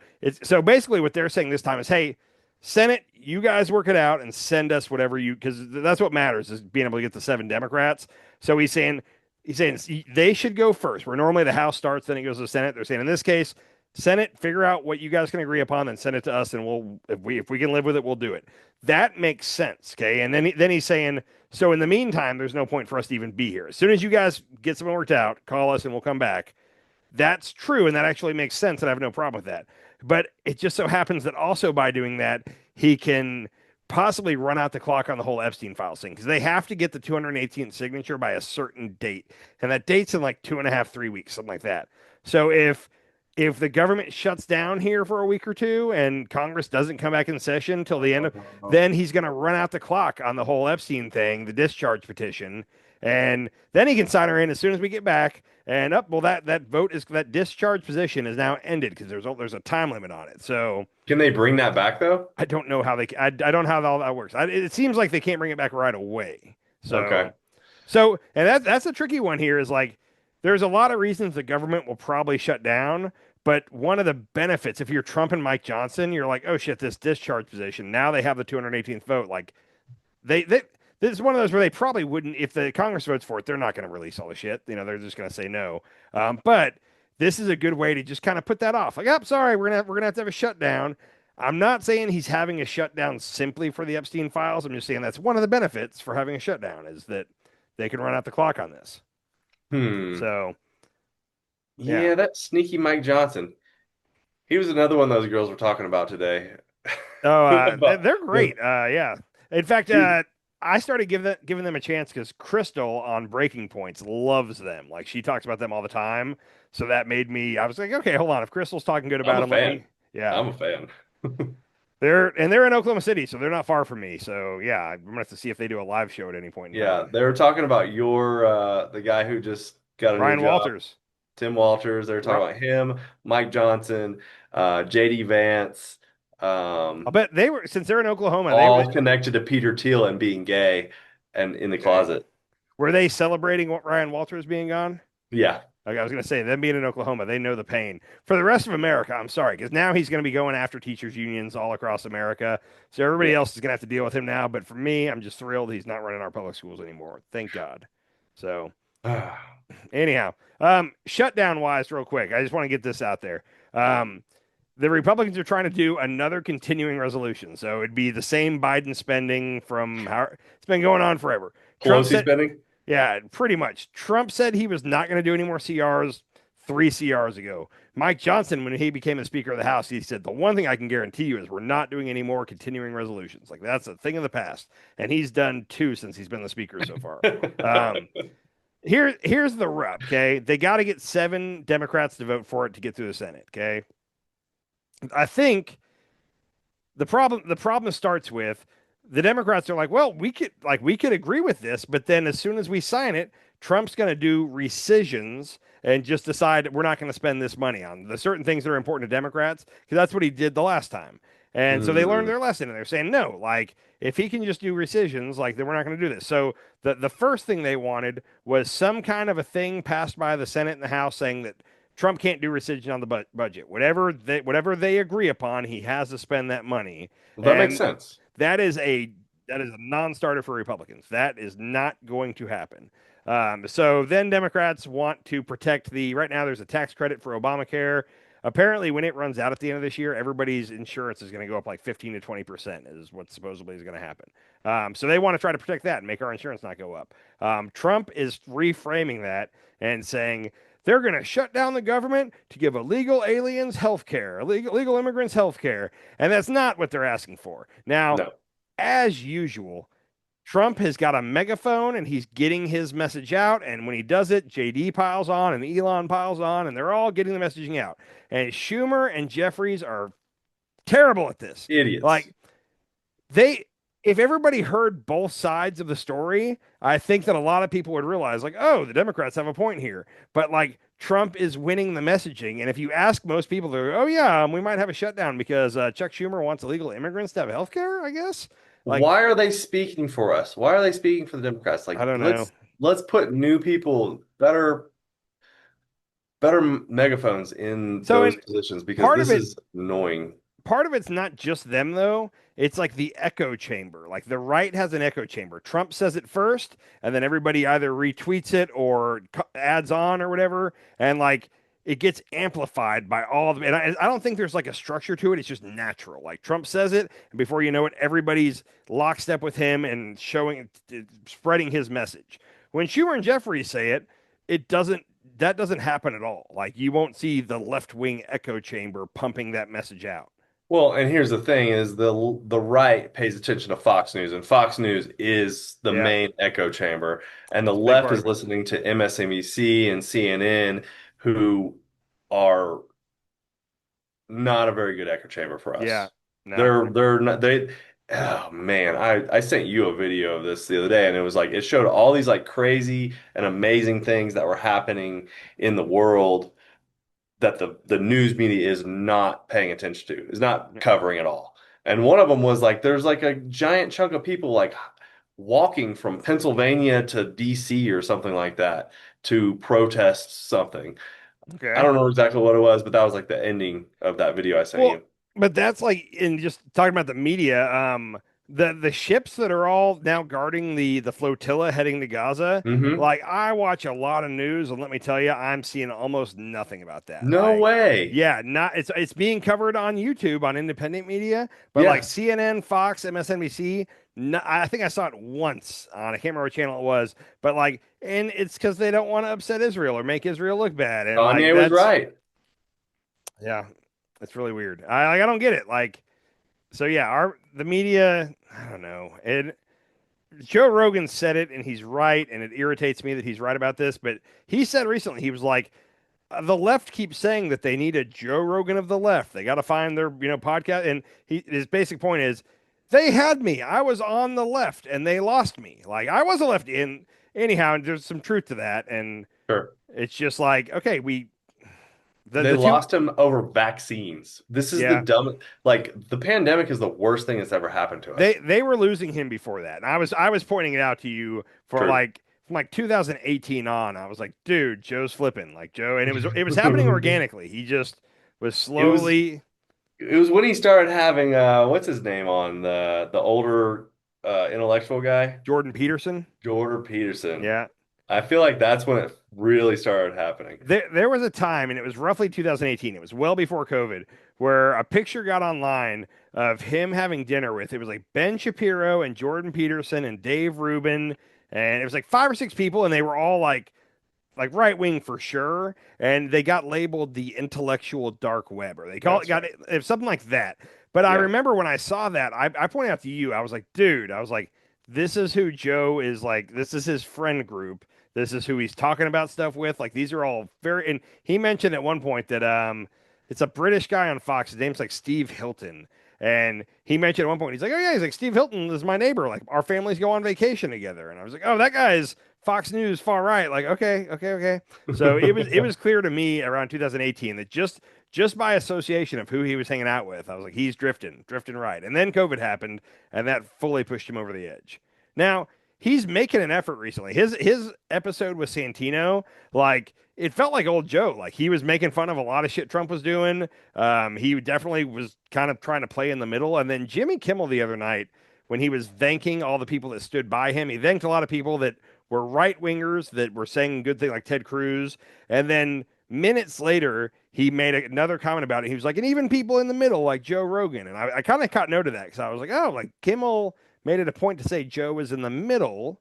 basically what they're saying this time is, hey, Senate, you guys work it out and send us whatever because that's what matters is being able to get the 7 Democrats. So he's saying they should go first. Where normally the House starts, then it goes to the Senate. They're saying in this case, Senate, figure out what you guys can agree upon, then send it to us, and we'll if we can live with it, we'll do it. That makes sense, okay? And then he's saying, so in the meantime, there's no point for us to even be here. As soon as you guys get something worked out, call us and we'll come back. That's true, and that actually makes sense, and I have no problem with that. But it just so happens that also by doing that, he can possibly run out the clock on the whole Epstein files thing because they have to get the 218th signature by a certain date, and that date's in like 2.5, 3 weeks, something like that. So if the government shuts down here for a week or two and Congress doesn't come back in session till the end then he's going to run out the clock on the whole Epstein thing, the discharge petition, and then he can sign her in as soon as we get back. And that discharge position is now ended because there's a time limit on it. So
can they bring that back though?
I don't know how I don't know how all that works. It seems like they can't bring it back right away. So
okay.
So and that's a tricky one here is like there's a lot of reasons the government will probably shut down. But one of the benefits, if you're Trump and Mike Johnson, you're like, oh shit, this discharge position. Now they have the 218th vote. Like this is one of those where they probably wouldn't, if the Congress votes for it, they're not going to release all the shit. They're just going to say no. But this is a good way to just kind of put that off. Like, sorry, we're gonna have to have a shutdown. I'm not saying he's having a shutdown simply for the Epstein files. I'm just saying that's one of the benefits for having a shutdown is that they can run out the clock on this. So.
Yeah, that sneaky Mike Johnson. He was another one of those girls we're talking about today.
Oh, they're great. Yeah. In fact, I started giving them a chance because Crystal on Breaking Points loves them. Like she talks about them all the time. So that made me. I was like, okay, hold on. If Crystal's talking good
I'm
about
a
them, let
fan.
me. Yeah,
I'm a fan.
they're in Oklahoma City, so they're not far from me. So yeah, I'm gonna have to see if they do a live show at any point in
Yeah,
time.
they were talking about the guy who just got a new
Ryan
job,
Walters.
Tim Walters. They were talking about him, Mike Johnson, JD Vance,
I'll bet they were since they're in Oklahoma.
all connected to Peter Thiel and being gay and in the closet.
Were they celebrating what Ryan Walters being gone?
Yeah.
Like I was going to say, them being in Oklahoma, they know the pain. For the rest of America, I'm sorry, because now he's going to be going after teachers' unions all across America. So everybody else is going to have to deal with him now. But for me, I'm just thrilled he's not running our public schools anymore. Thank God. So anyhow, shutdown wise, real quick, I just want to get this out there. The Republicans are trying to do another continuing resolution. So it'd be the same Biden spending from how it's been going on forever.
Pelosi spending?
Yeah, pretty much. Trump said he was not going to do any more CRs 3 CRs ago. Mike Johnson, when he became the Speaker of the House, he said, the one thing I can guarantee you is we're not doing any more continuing resolutions. Like, that's a thing of the past. And he's done 2 since he's been the Speaker so far. Here's the rub, okay? They got to get 7 Democrats to vote for it to get through the Senate, okay? I think the problem starts with the Democrats are like, well, we could agree with this, but then as soon as we sign it, Trump's going to do rescissions and just decide we're not going to spend this money on the certain things that are important to Democrats because that's what he did the last time. And so they learned their lesson and they're saying, no, like if he can just do rescissions, like then we're not going to do this. So the first thing they wanted was some kind of a thing passed by the Senate and the House saying that Trump can't do rescission on the budget. Whatever they agree upon, he has to spend that money.
Well, that makes sense.
That is a non-starter for Republicans. That is not going to happen. So then Democrats want to protect right now there's a tax credit for Obamacare. Apparently, when it runs out at the end of this year, everybody's insurance is going to go up like 15 to 20% is what supposedly is going to happen. So they want to try to protect that and make our insurance not go up. Trump is reframing that and saying they're going to shut down the government to give illegal aliens health care, illegal immigrants health care. And that's not what they're asking for. Now, as usual, Trump has got a megaphone and he's getting his message out. And when he does it, JD piles on and Elon piles on and they're all getting the messaging out. And Schumer and Jeffries are terrible at this.
Idiots.
Like if everybody heard both sides of the story, I think that a lot of people would realize like, oh, the Democrats have a point here. But like Trump is winning the messaging. And if you ask most people, they're like, oh yeah, we might have a shutdown because Chuck Schumer wants illegal immigrants to have health care, I guess.
Like, why are they speaking for us? Why are they speaking for the Democrats? Like,
I don't know.
Let's put new people, better megaphones in those positions because this is annoying.
Part of it's not just them though. It's like the echo chamber. Like the right has an echo chamber. Trump says it first, and then everybody either retweets it or adds on or whatever, and like it gets amplified by all of them. And I don't think there's like a structure to it. It's just natural. Like Trump says it, and before you know it, everybody's lockstep with him and spreading his message. When Schumer and Jeffries say it, that doesn't happen at all. Like you won't see the left-wing echo chamber pumping that message out.
Well, and here's the thing is the right pays attention to Fox News, and Fox News is the main echo chamber, and the left is listening to MSNBC and CNN, who are not a very good echo chamber for us.
Yeah. No.
They're not oh man, I sent you a video of this the other day, and it was like it showed all these like crazy and amazing things that were happening in the world that the news media is not paying attention to, is not covering at all. And one of them was like there's like a giant chunk of people like walking from Pennsylvania to DC or something like that to protest something.
Okay.
I don't know exactly what it was, but that was like the ending of that video I sent you.
But that's like in just talking about the media, the ships that are all now guarding the flotilla heading to Gaza. Like I watch a lot of news, and let me tell you, I'm seeing almost nothing about that.
No way.
Yeah, it's being covered on YouTube on independent media, but like CNN, Fox, MSNBC. No, I think I saw it once on I can't remember what channel it was, but like, and it's because they don't want to upset Israel or make Israel look bad. And
Kanye was right.
Yeah, it's really weird. I don't get it. Like, so yeah, the media. I don't know. Joe Rogan said it, and he's right, and it irritates me that he's right about this. But he said recently, he was like, the left keeps saying that they need a Joe Rogan of the left. They got to find their podcast. And his basic point is, they had me. I was on the left, and they lost me. Like I was a left in anyhow. And there's some truth to that. And it's just like, okay,
they lost him over vaccines. This is the dumb. Like the pandemic is the worst thing that's ever happened to us.
They were losing him before that. And I was pointing it out to you for from 2018 on. I was like, dude, Joe's flipping. Like Joe, and it was happening organically. He just was slowly.
It was when he started having what's his name on the older intellectual guy,
Jordan Peterson.
Yeah. I feel like that's when it really started happening.
There was a time, and it was roughly 2018. It was well before COVID, where a picture got online of him having dinner with, it was like Ben Shapiro and Jordan Peterson and Dave Rubin, and it was like 5 or 6 people, and they were all like right wing for sure, and they got labeled the intellectual dark web, or they got it something like that. But I remember when I saw that, I pointed out to you, I was like, dude, this is who Joe is. Like, this is his friend group. This is who he's talking about stuff with. Like, these are all very, and he mentioned at one point that it's a British guy on Fox. His name's like Steve Hilton. And he mentioned at one point, he's like, oh yeah, he's like, Steve Hilton is my neighbor. Like, our families go on vacation together. And I was like, oh, that guy's Fox News far right. Like, okay. So it was clear to me around 2018 that just by association of who he was hanging out with, I was like, he's drifting right. And then COVID happened, and that fully pushed him over the edge. Now, he's making an effort recently. His episode with Santino, like, it felt like old Joe. Like, he was making fun of a lot of shit Trump was doing. He definitely was kind of trying to play in the middle. And then Jimmy Kimmel the other night, when he was thanking all the people that stood by him, he thanked a lot of people that were right-wingers that were saying good things like Ted Cruz. And then minutes later, he made another comment about it. He was like, and even people in the middle like Joe Rogan. And I kind of caught note of that because I was like, oh, like Kimmel made it a point to say Joe was in the middle.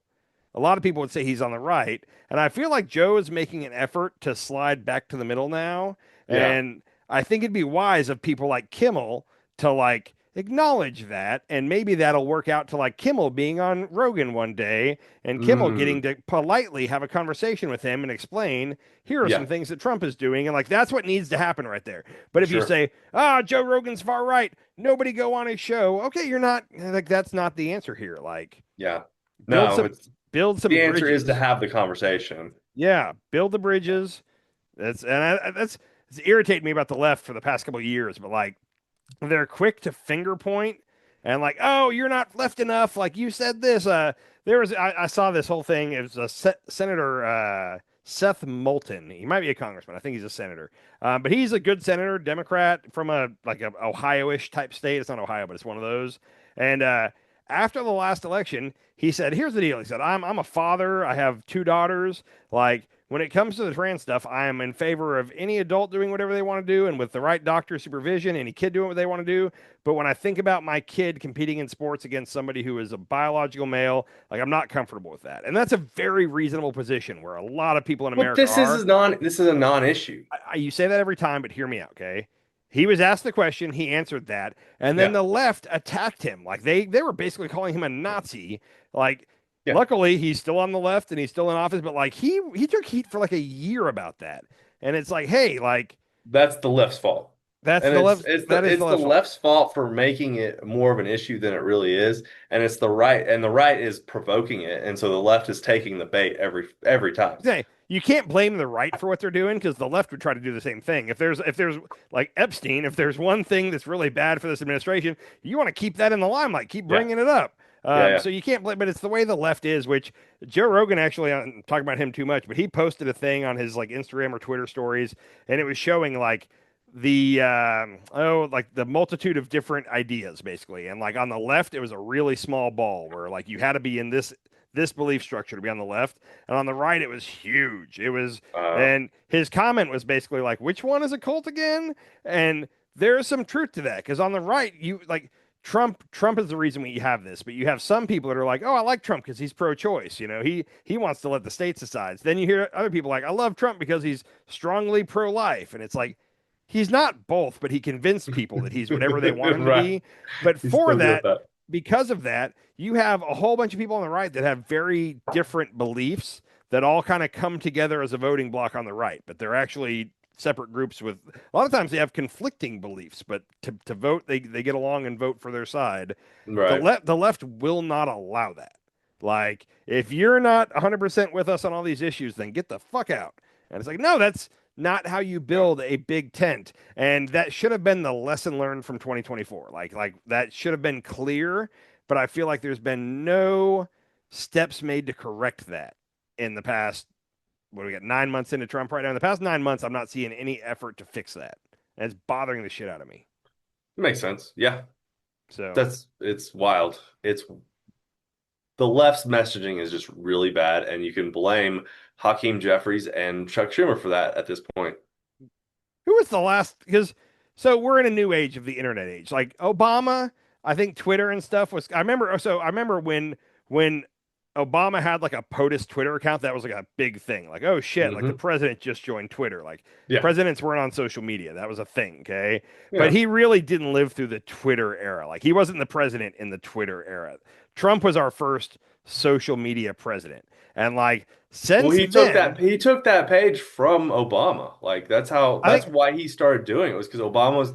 A lot of people would say he's on the right. And I feel like Joe is making an effort to slide back to the middle now. Yeah. And I think it'd be wise of people like Kimmel to like acknowledge that. And maybe that'll work out to like Kimmel being on Rogan one day and Kimmel getting to politely have a conversation with him and explain, here are some things that Trump is doing. And like, that's what needs to happen right there. But if you say, Joe Rogan's far right, nobody go on his show. Okay. You're not like, that's not the answer here. Like, build some
the answer
bridges.
Is to have the conversation.
Yeah. Build the bridges. That's it's irritated me about the left for the past couple of years, but like, they're quick to finger point and like, oh, you're not left enough. Like you said this, I saw this whole thing. It was Senator, Seth Moulton. He might be a congressman. I think he's a senator. But he's a good senator, Democrat from a Ohio-ish type state. It's not Ohio, but it's one of those. And, after the last election, he said, here's the deal. He said, I'm a father. I have 2 daughters. Like, when it comes to the trans stuff, I am in favor of any adult doing whatever they want to do and with the right doctor supervision, any kid doing what they want to do. But when I think about my kid competing in sports against somebody who is a biological male, like, I'm not comfortable with that. And that's a very reasonable position where a lot of people in America
this is a non-issue.
You say that every time, but hear me out, okay? He was asked the question, he answered that, and then the left attacked him. Like, they were basically calling him a Nazi. Like, luckily, he's still on the left and he's still in office, but like, he took heat for like a year about that. And it's like, hey, like,
that's the left's fault.
It's the
left's fault for making it more of an issue than it really is, and it's the right, and the right is provoking it, and so the left is taking the bait every time.
Hey, you can't blame the right for what they're doing because the left would try to do the same thing. If there's like Epstein, if there's one thing that's really bad for this administration, you want to keep that in the limelight, keep bringing it up. So you can't blame, but it's the way the left is, which Joe Rogan actually, I'm talking about him too much, but he posted a thing on his like Instagram or Twitter stories, and it was showing like the the multitude of different ideas basically. And like on the left, it was a really small ball where like you had to be in this belief structure to be on the left, and on the right it was huge. It was, and his comment was basically like, which one is a cult again? And there's some truth to that, because on the right, you like Trump is the reason we have this, but you have some people that are like, oh, I like Trump because he's pro-choice. You know, he wants to let the states decide. Then you hear other people like, I love Trump because he's strongly pro-life. And it's like, he's not both, but he convinced people that he's whatever they want him to be. But for that, because of that, you have a whole bunch of people on the right that have very different beliefs that all kind of come together as a voting block on the right, but they're actually separate groups with a lot of times they have conflicting beliefs, but to vote, they get along and vote for their side.
Right.
The left will not allow that. Like, if you're not 100% with us on all these issues, then get the fuck out. And it's like, no, that's not how you build a big tent. And that should have been the lesson learned from 2024. Like that should have been clear, but I feel like there's been no steps made to correct that in the past. What do we got? 9 months into Trump right now. In the past 9 months, I'm not seeing any effort to fix that. And it's bothering the shit out of me.
Makes sense. Yeah.
So
it's wild. It's the left's messaging is just really bad, and you can blame Hakeem Jeffries and Chuck Schumer for that at this point.
Who was the last? Because so we're in a new age of the internet age. Like Obama, I think Twitter and stuff was. I remember when Obama had like a POTUS Twitter account, that was like a big thing. Like, oh shit, like the president just joined Twitter. Like presidents weren't on social media. That was a thing, okay? Yeah. But he really didn't live through the Twitter era. Like he wasn't the president in the Twitter era. Trump was our first social media president. And like since
he took that page from Obama. Like that's why he started doing it, was because Obama was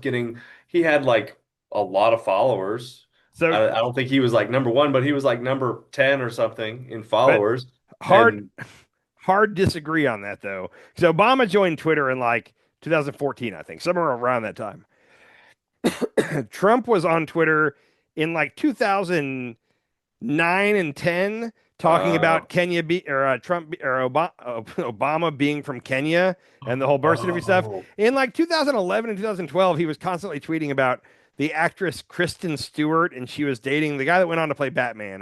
he had like a lot of followers. So I don't think he was like number 1, but he was like number 10 or something in followers.
Hard disagree on that though. Because Obama joined Twitter in like 2014, I think, somewhere around that time. Trump was on Twitter in like 2009 and 10, talking about Kenya Obama being from Kenya and the whole birth certificate stuff. In like 2011 and 2012, he was constantly tweeting about the actress Kristen Stewart, and she was dating the guy that went on to play Batman,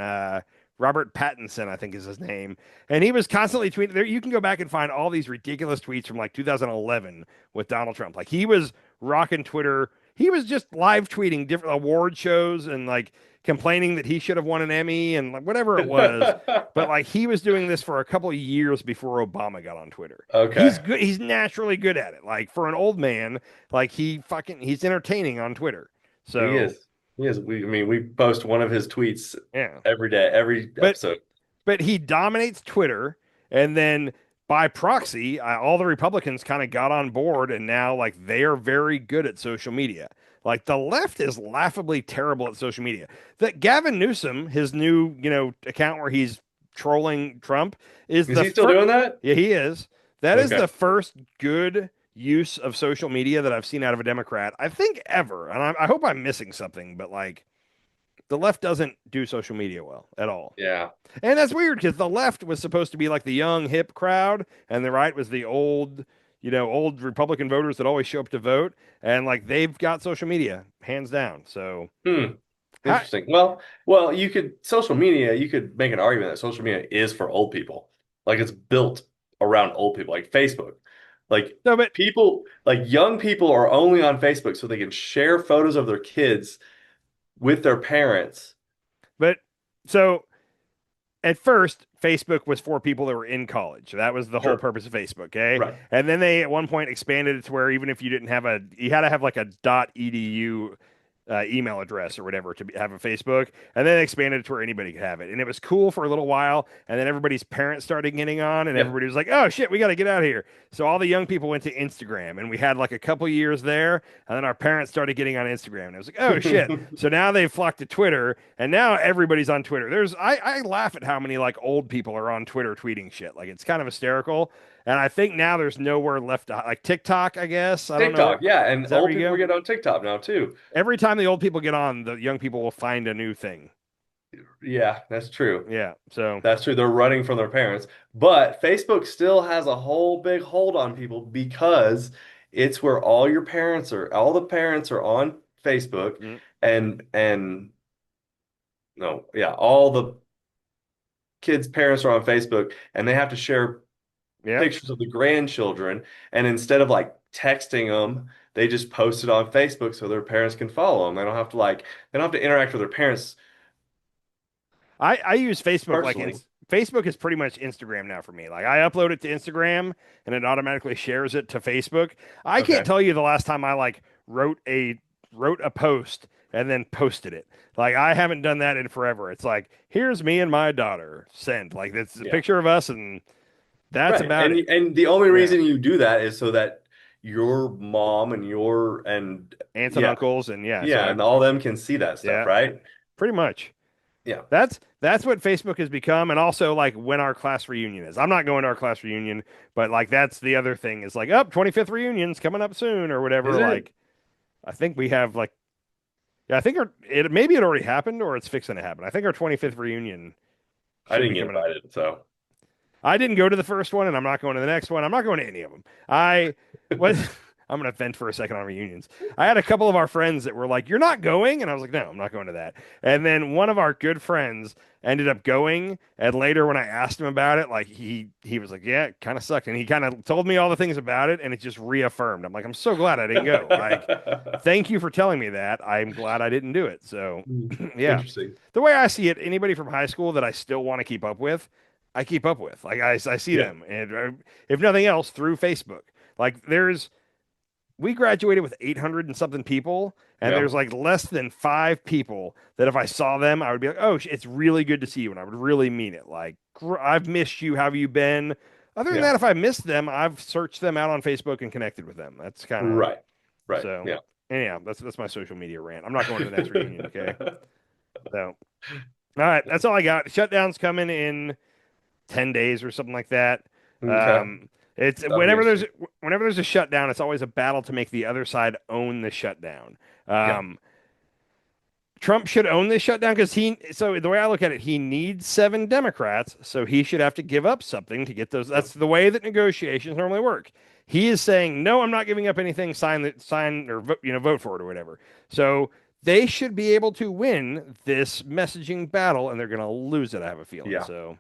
Robert Pattinson, I think is his name. And he was constantly tweeting. There, you can go back and find all these ridiculous tweets from like 2011 with Donald Trump. Like he was rocking Twitter. He was just live tweeting different award shows and like complaining that he should have won an Emmy and like whatever it was. But like he was doing this for a couple of years before Obama got on Twitter.
Okay.
He's good. He's naturally good at it. Like for an old man, like he's entertaining on Twitter. So
he is. We post one of his tweets every day, every episode.
But he dominates Twitter, and then by proxy, all the Republicans kind of got on board, and now like they are very good at social media. Like the left is laughably terrible at social media. That Gavin Newsom, his new account where he's trolling Trump, is
he still doing that?
Yeah, he is. That is the first good use of social media that I've seen out of a Democrat, I think, ever. And I hope I'm missing something, but like the left doesn't do social media well at all.
Yeah.
And that's weird because the left was supposed to be like the young, hip crowd, and the right was the old Republican voters that always show up to vote. And like they've got social media hands down. So
interesting. Well, you could make an argument that social media is for old people. Like it's built around old people, like Facebook. Like young people are only on Facebook so they can share photos of their kids with their parents.
But so at first, Facebook was for people that were in college. That was the whole purpose of Facebook, okay?
Right.
And then they at one point expanded it to where even if you didn't have you had to have like a .edu email address or whatever to have a Facebook, and then they expanded it to where anybody could have it. And it was cool for a little while, and then everybody's parents started getting on, and everybody was like, oh shit, we got to get out of here. So all the young people went to Instagram, and we had like a couple years there, and then our parents started getting on Instagram, and it was like, oh shit. So now they've flocked to Twitter, and now everybody's on Twitter. I laugh at how many like old people are on Twitter tweeting shit. Like it's kind of hysterical. And I think now there's nowhere left to, like TikTok, I guess. I don't know.
Yeah, and old people get on TikTok now too.
Every time the old people get on, the young people will find a new thing.
Yeah, that's true.
Yeah, so
that's true. They're running from their parents, but Facebook still has a whole big hold on people because it's where all the parents are on Facebook, all the kids' parents are on Facebook, and they have to share pictures of the grandchildren, and instead of like texting them, they just post it on Facebook so their parents can follow them. They don't have to interact with their parents.
I use Facebook
personally.
Facebook is pretty much Instagram now for me. Like I upload it to Instagram and it automatically shares it to Facebook. I can't tell you the last time I like wrote a post and then posted it. Like, I haven't done that in forever. It's like, here's me and my daughter, sent. Like, it's a picture of us, and that's about it.
And the only reason you do that is so that your mom and your
aunts and uncles and
and all them can see that stuff, right?
Pretty much.
Yeah.
That's what Facebook has become, and also like when our class reunion is. I'm not going to our class reunion, but like that's the other thing is like, 25th reunion's coming up soon or whatever. Like, I think we have like, I think maybe it already happened or it's fixing to happen. I think our 25th reunion.
I didn't get invited, so.
I didn't go to the first one, and I'm not going to the next one. I'm not going to any of them. I'm going to vent for a second on reunions. I had a couple of our friends that were like, "You're not going?" And I was like, "No, I'm not going to that." And then one of our good friends ended up going. And later when I asked him about it, like he was like, "Yeah, it kind of sucked." And he kind of told me all the things about it, and it just reaffirmed. I'm like, "I'm so glad I didn't go. Like, thank you for telling me that. I'm glad I didn't do it." So, yeah.
Interesting.
The way I see it, anybody from high school that I still want to keep up with, I keep up with. Like, I see them. And if nothing else, through Facebook. Like, we graduated with 800 and something people, and there's like less than 5 people that if I saw them, I would be like, "Oh, it's really good to see you," and I would really mean it. Like, I've missed you. How have you been? Other than that, if I missed them, I've searched them out on Facebook and connected with them. That's kind of
right.
So anyhow, that's my social media rant. I'm not going to the next reunion. Okay. So, all right, that's all I got. Shutdown's coming in 10 days or something like that.
Okay.
It's whenever there's a shutdown, it's always a battle to make the other side own the shutdown. Trump should own this shutdown because so the way I look at it, he needs 7 Democrats, so he should have to give up something to get those. That's the way that negotiations normally work. He is saying, "No, I'm not giving up anything. Sign or vote for it or whatever." So they should be able to win this messaging battle, and they're going to lose it. I have a feeling.
Yeah.
So.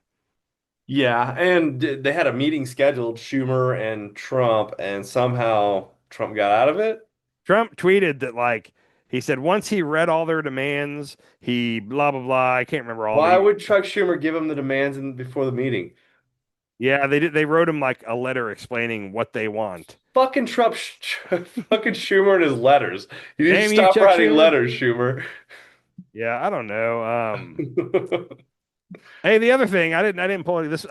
Yeah, and they had a meeting scheduled, Schumer and Trump, and somehow Trump got out of it.
Trump tweeted that, like, he said once he read all their demands, he blah, blah, blah. I can't remember all.
Why would Chuck Schumer give him the demands before the meeting?
Yeah, they did. They wrote him like a letter explaining what they want.
Fucking Trump, fucking Schumer and his letters. You need to stop writing letters, Schumer.
Yeah, I don't know. Hey, the other thing I didn't pull this.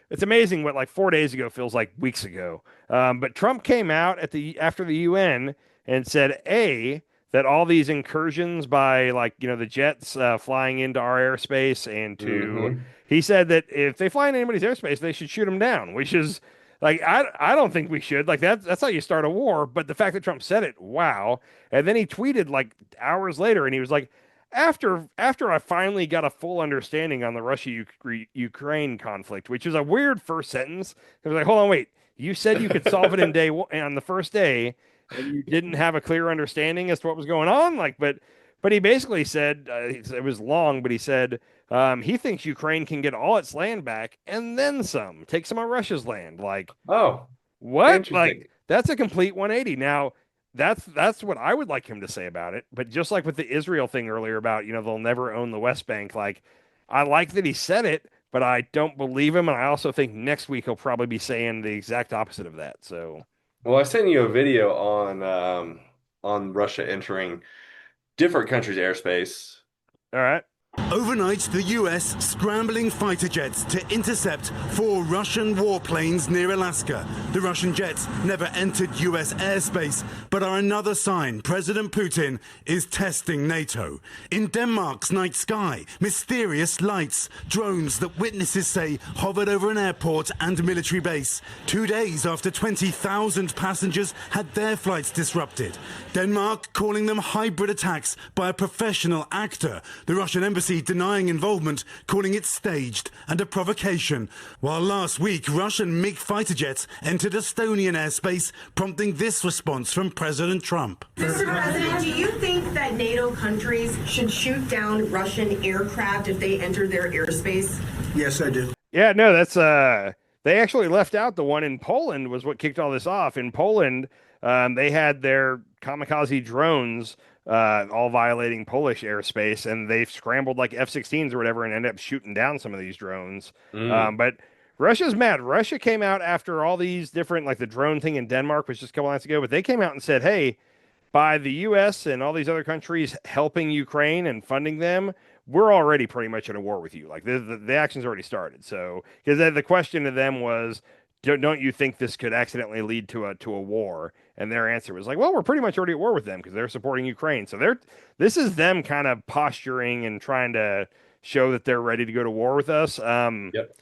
It's amazing what like 4 days ago feels like weeks ago. But Trump came out after the UN and said that all these incursions by the jets flying into our airspace and he said that if they fly in anybody's airspace, they should shoot them down, which is like I don't think we should. Like that's how you start a war. But the fact that Trump said it, wow. And then he tweeted like hours later, and he was like, After I finally got a full understanding on the Russia-Ukraine conflict, which is a weird first sentence. I was like, hold on, wait. You said you could solve it on the first day, and you didn't have a clear understanding as to what was going on. But he basically said it was long, but he said he thinks Ukraine can get all its land back and then some. Take some of Russia's land. Like,
oh,
what? Like, that's a complete 180. Now. That's what I would like him to say about it. But just like with the Israel thing earlier about, they'll never own the West Bank. Like, I like that he said it, but I don't believe him. And I also think next week he'll probably be saying the exact opposite of that. So,
well, I sent you a video on Russia entering different countries' airspace.
All right.
Overnight, the US scrambling fighter jets to intercept 4 Russian warplanes near Alaska. The Russian jets never entered US airspace, but are another sign President Putin is testing NATO. In Denmark's night sky, mysterious lights, drones that witnesses say hovered over an airport and military base. 2 days after 20,000 passengers had their flights disrupted. Denmark calling them hybrid attacks by a professional actor. The Russian embassy denying involvement, calling it staged and a provocation. While last week, Russian MiG fighter jets entered Estonian airspace, prompting this response from President Trump.
Mr. President, do you think that NATO countries should shoot down Russian aircraft if they enter their airspace?
Yes, I do.
Yeah, no, that's they actually left out the one in Poland was what kicked all this off. In Poland, they had their kamikaze drones all violating Polish airspace, and they've scrambled like F-16s or whatever and ended up shooting down some of these drones. But Russia's mad. Russia came out after all these different, like the drone thing in Denmark was just a couple nights ago, but they came out and said, hey, by the U.S. and all these other countries helping Ukraine and funding them, we're already pretty much in a war with you. Like the action's already started. So because the question to them was, don't you think this could accidentally lead to a war? And their answer was like, well, we're pretty much already at war with them because they're supporting Ukraine. So this is them kind of posturing and trying to show that they're ready to go to war with us.
Yep.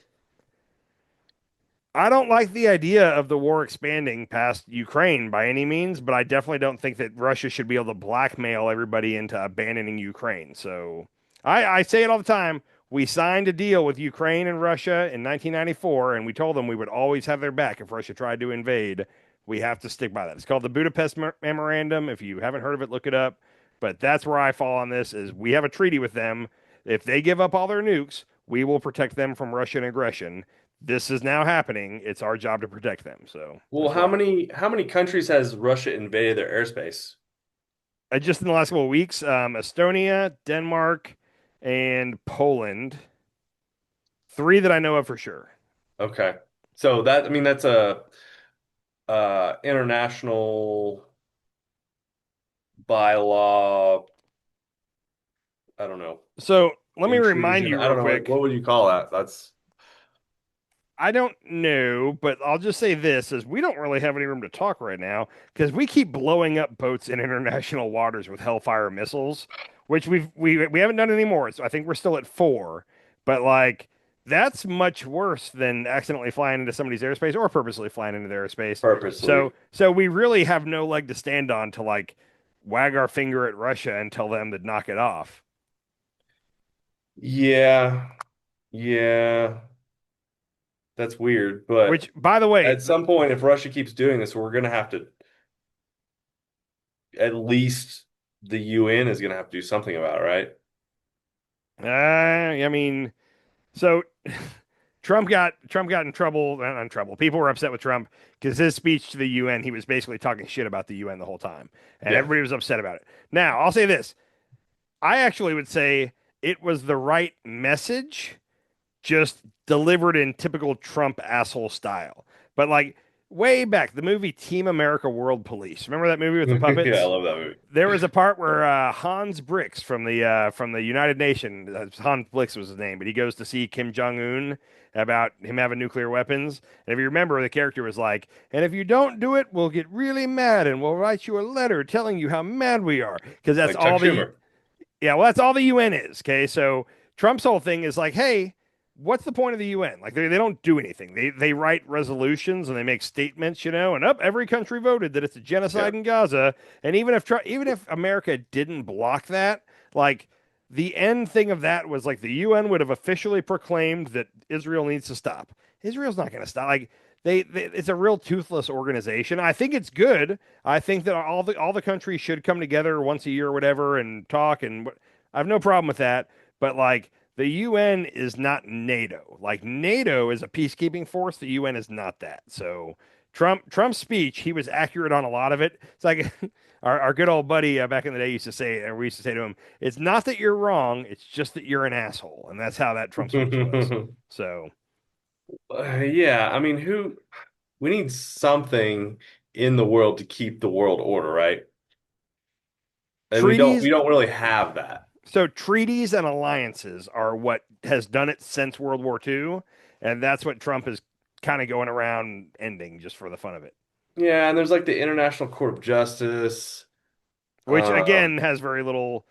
I don't like the idea of the war expanding past Ukraine by any means, but I definitely don't think that Russia should be able to blackmail everybody into abandoning Ukraine. So I say it all the time. We signed a deal with Ukraine and Russia in 1994, and we told them we would always have their back if Russia tried to invade. We have to stick by that. It's called the Budapest Memorandum. If you haven't heard of it, look it up. But that's where I fall on this is we have a treaty with them. If they give up all their nukes, we will protect them from Russian aggression. This is now happening. It's our job to protect them. So,
well, how many countries has Russia invaded their airspace?
Just in the last couple of weeks, Estonia, Denmark, and Poland. 3 that I know of for sure.
Okay, so that's a international bylaw. I don't know.
So let me remind you real quick.
What would you call that?
I don't know, but I'll just say this is we don't really have any room to talk right now because we keep blowing up boats in international waters with Hellfire missiles, which we haven't done anymore. So I think we're still at 4, but like that's much worse than accidentally flying into somebody's airspace or purposely flying into their airspace.
Purposely.
So we really have no leg to stand on to like wag our finger at Russia and tell them to knock it off.
Yeah. That's weird, but
which, by the way,
at some point, if Russia keeps doing this, we're going to have to, at least the UN is going to have to do something about it,
right? I mean, so Trump got in trouble. Not in trouble. People were upset with Trump because his speech to the UN, he was basically talking shit about the UN the whole time, and everybody was upset about it. Now, I'll say this: I actually would say it was the right message, just delivered in typical Trump asshole style. But like way back, the movie Team America World Police. Remember that movie with the puppets?
Yeah, I love that movie.
There was a part where Hans Brix from the United Nations, Hans Blix was his name, but he goes to see Kim Jong-un about him having nuclear weapons. And if you remember, the character was like, and if you don't do it, we'll get really mad and we'll write you a letter telling you how mad we are. Because that's
like
all that's all the UN is. Okay. So Trump's whole thing is like, hey, what's the point of the UN? Like they don't do anything. They write resolutions and they make statements, and every country voted that it's a genocide in Gaza. And even if America didn't block that, like the end thing of that was like the UN would have officially proclaimed that Israel needs to stop. Israel's not going to stop. Like it's a real toothless organization. I think it's good. I think that all the countries should come together once a year or whatever and talk. And I have no problem with that. But like, the UN is not NATO. Like NATO is a peacekeeping force. The UN is not that. So Trump's speech, he was accurate on a lot of it. It's like our good old buddy back in the day used to say, and we used to say to him, it's not that you're wrong. It's just that you're an asshole. And that's how that Trump speech was. So.
Yeah. I mean, we need something in the world to keep the world order, right? And we don't really have that.
So treaties and alliances are what has done it since World War II, and that's what Trump is kind of going around ending just for the fun of it.
Yeah, and there's like the International Court of Justice,
which again has very little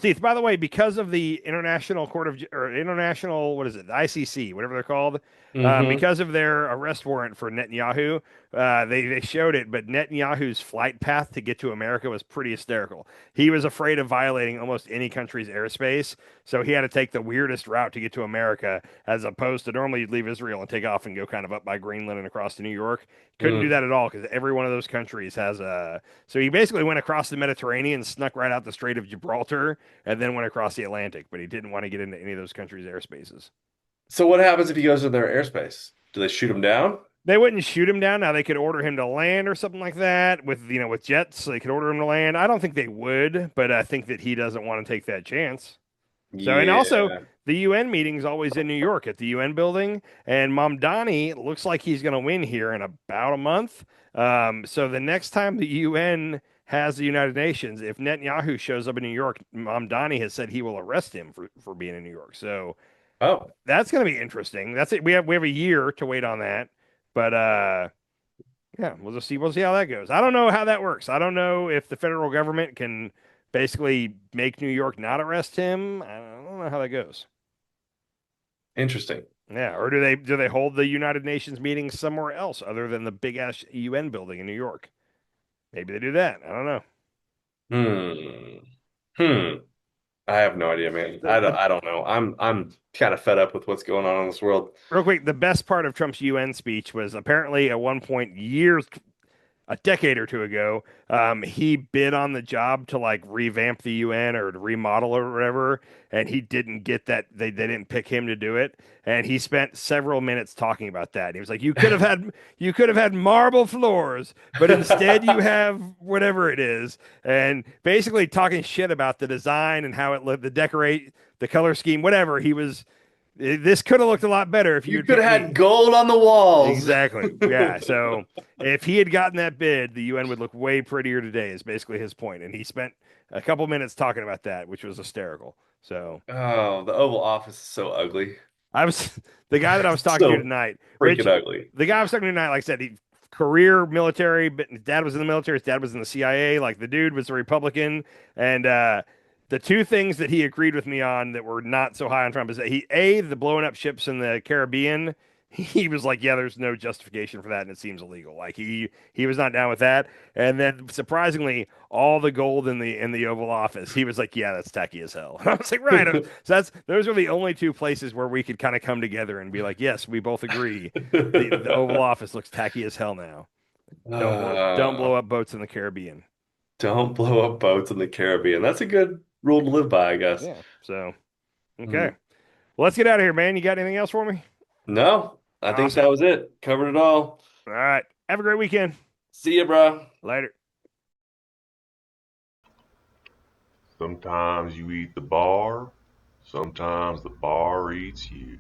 teeth. By the way, because of the International Court of International, what is it, the ICC, whatever they're called, because of their arrest warrant for Netanyahu, they showed it. But Netanyahu's flight path to get to America was pretty hysterical. He was afraid of violating almost any country's airspace, so he had to take the weirdest route to get to America, as opposed to normally you'd leave Israel and take off and go kind of up by Greenland and across to New York. Couldn't do that at all because every one of those countries has a. So he basically went across the Mediterranean, snuck right out the Strait of Gibraltar, and then went across the Atlantic. But he didn't want to get into any of those countries' airspaces.
So what happens if he goes to their airspace? Do they shoot him down?
They wouldn't shoot him down. Now they could order him to land or something like that with jets. They could order him to land. I don't think they would, but I think that he doesn't want to take that chance. So, and also the UN meeting is always in New York at the UN building, and Mamdani looks like he's going to win here in about a month. So the next time the UN has the United Nations. If Netanyahu shows up in New York, Mamdani has said he will arrest him for being in New York. So that's going to be interesting. That's it. We have a year to wait on that. But yeah, we'll see how that goes. I don't know how that works. I don't know if the federal government can basically make New York not arrest him. I don't know how that goes.
Interesting.
Yeah, or do they hold the United Nations meetings somewhere else other than the big ass UN building in New York? Maybe they do that. I don't
know. I have no idea, man. I don't know. I'm kind of fed up with what's going on in this world.
Real quick, the best part of Trump's UN speech was apparently at one point a decade or two ago, he bid on the job to like revamp the UN or to remodel or whatever, and he didn't get that. They didn't pick him to do it, and he spent several minutes talking about that. And he was like, "You could have had marble floors, but instead you have whatever it is," and basically talking shit about the design and how it looked, the color scheme, whatever. This could have looked a lot better if
you could have had gold on the walls.
Exactly. Yeah. So if he had gotten that bid, the UN would look way prettier today, is basically his point. And he spent a couple minutes talking about that, which was hysterical. So
the Oval Office is so ugly.
The guy that I was talking to tonight.
Freaking ugly.
The guy I was talking to tonight, like I said, career military, but his dad was in the military, his dad was in the CIA. Like the dude was a Republican. And the two things that he agreed with me on that were not so high on Trump is that the blowing up ships in the Caribbean, he was like, yeah, there's no justification for that, and it seems illegal. Like he was not down with that. And then surprisingly, all the gold in the Oval Office, he was like, yeah, that's tacky as hell. I was like, right. So those are the only two places where we could kind of come together and be like, yes, we both agree. The Oval Office looks tacky as hell now. Don't blow up boats in the Caribbean.
Don't blow up boats in the Caribbean. That's a good rule to live by, I guess.
Yeah. So, okay. Well, let's get out of here, man. You got anything else for me?
No, I think that was it. Covered it all.
All right. Have a great weekend.
See you, bro.
Later.
Sometimes you eat the bar. Sometimes the bar eats you.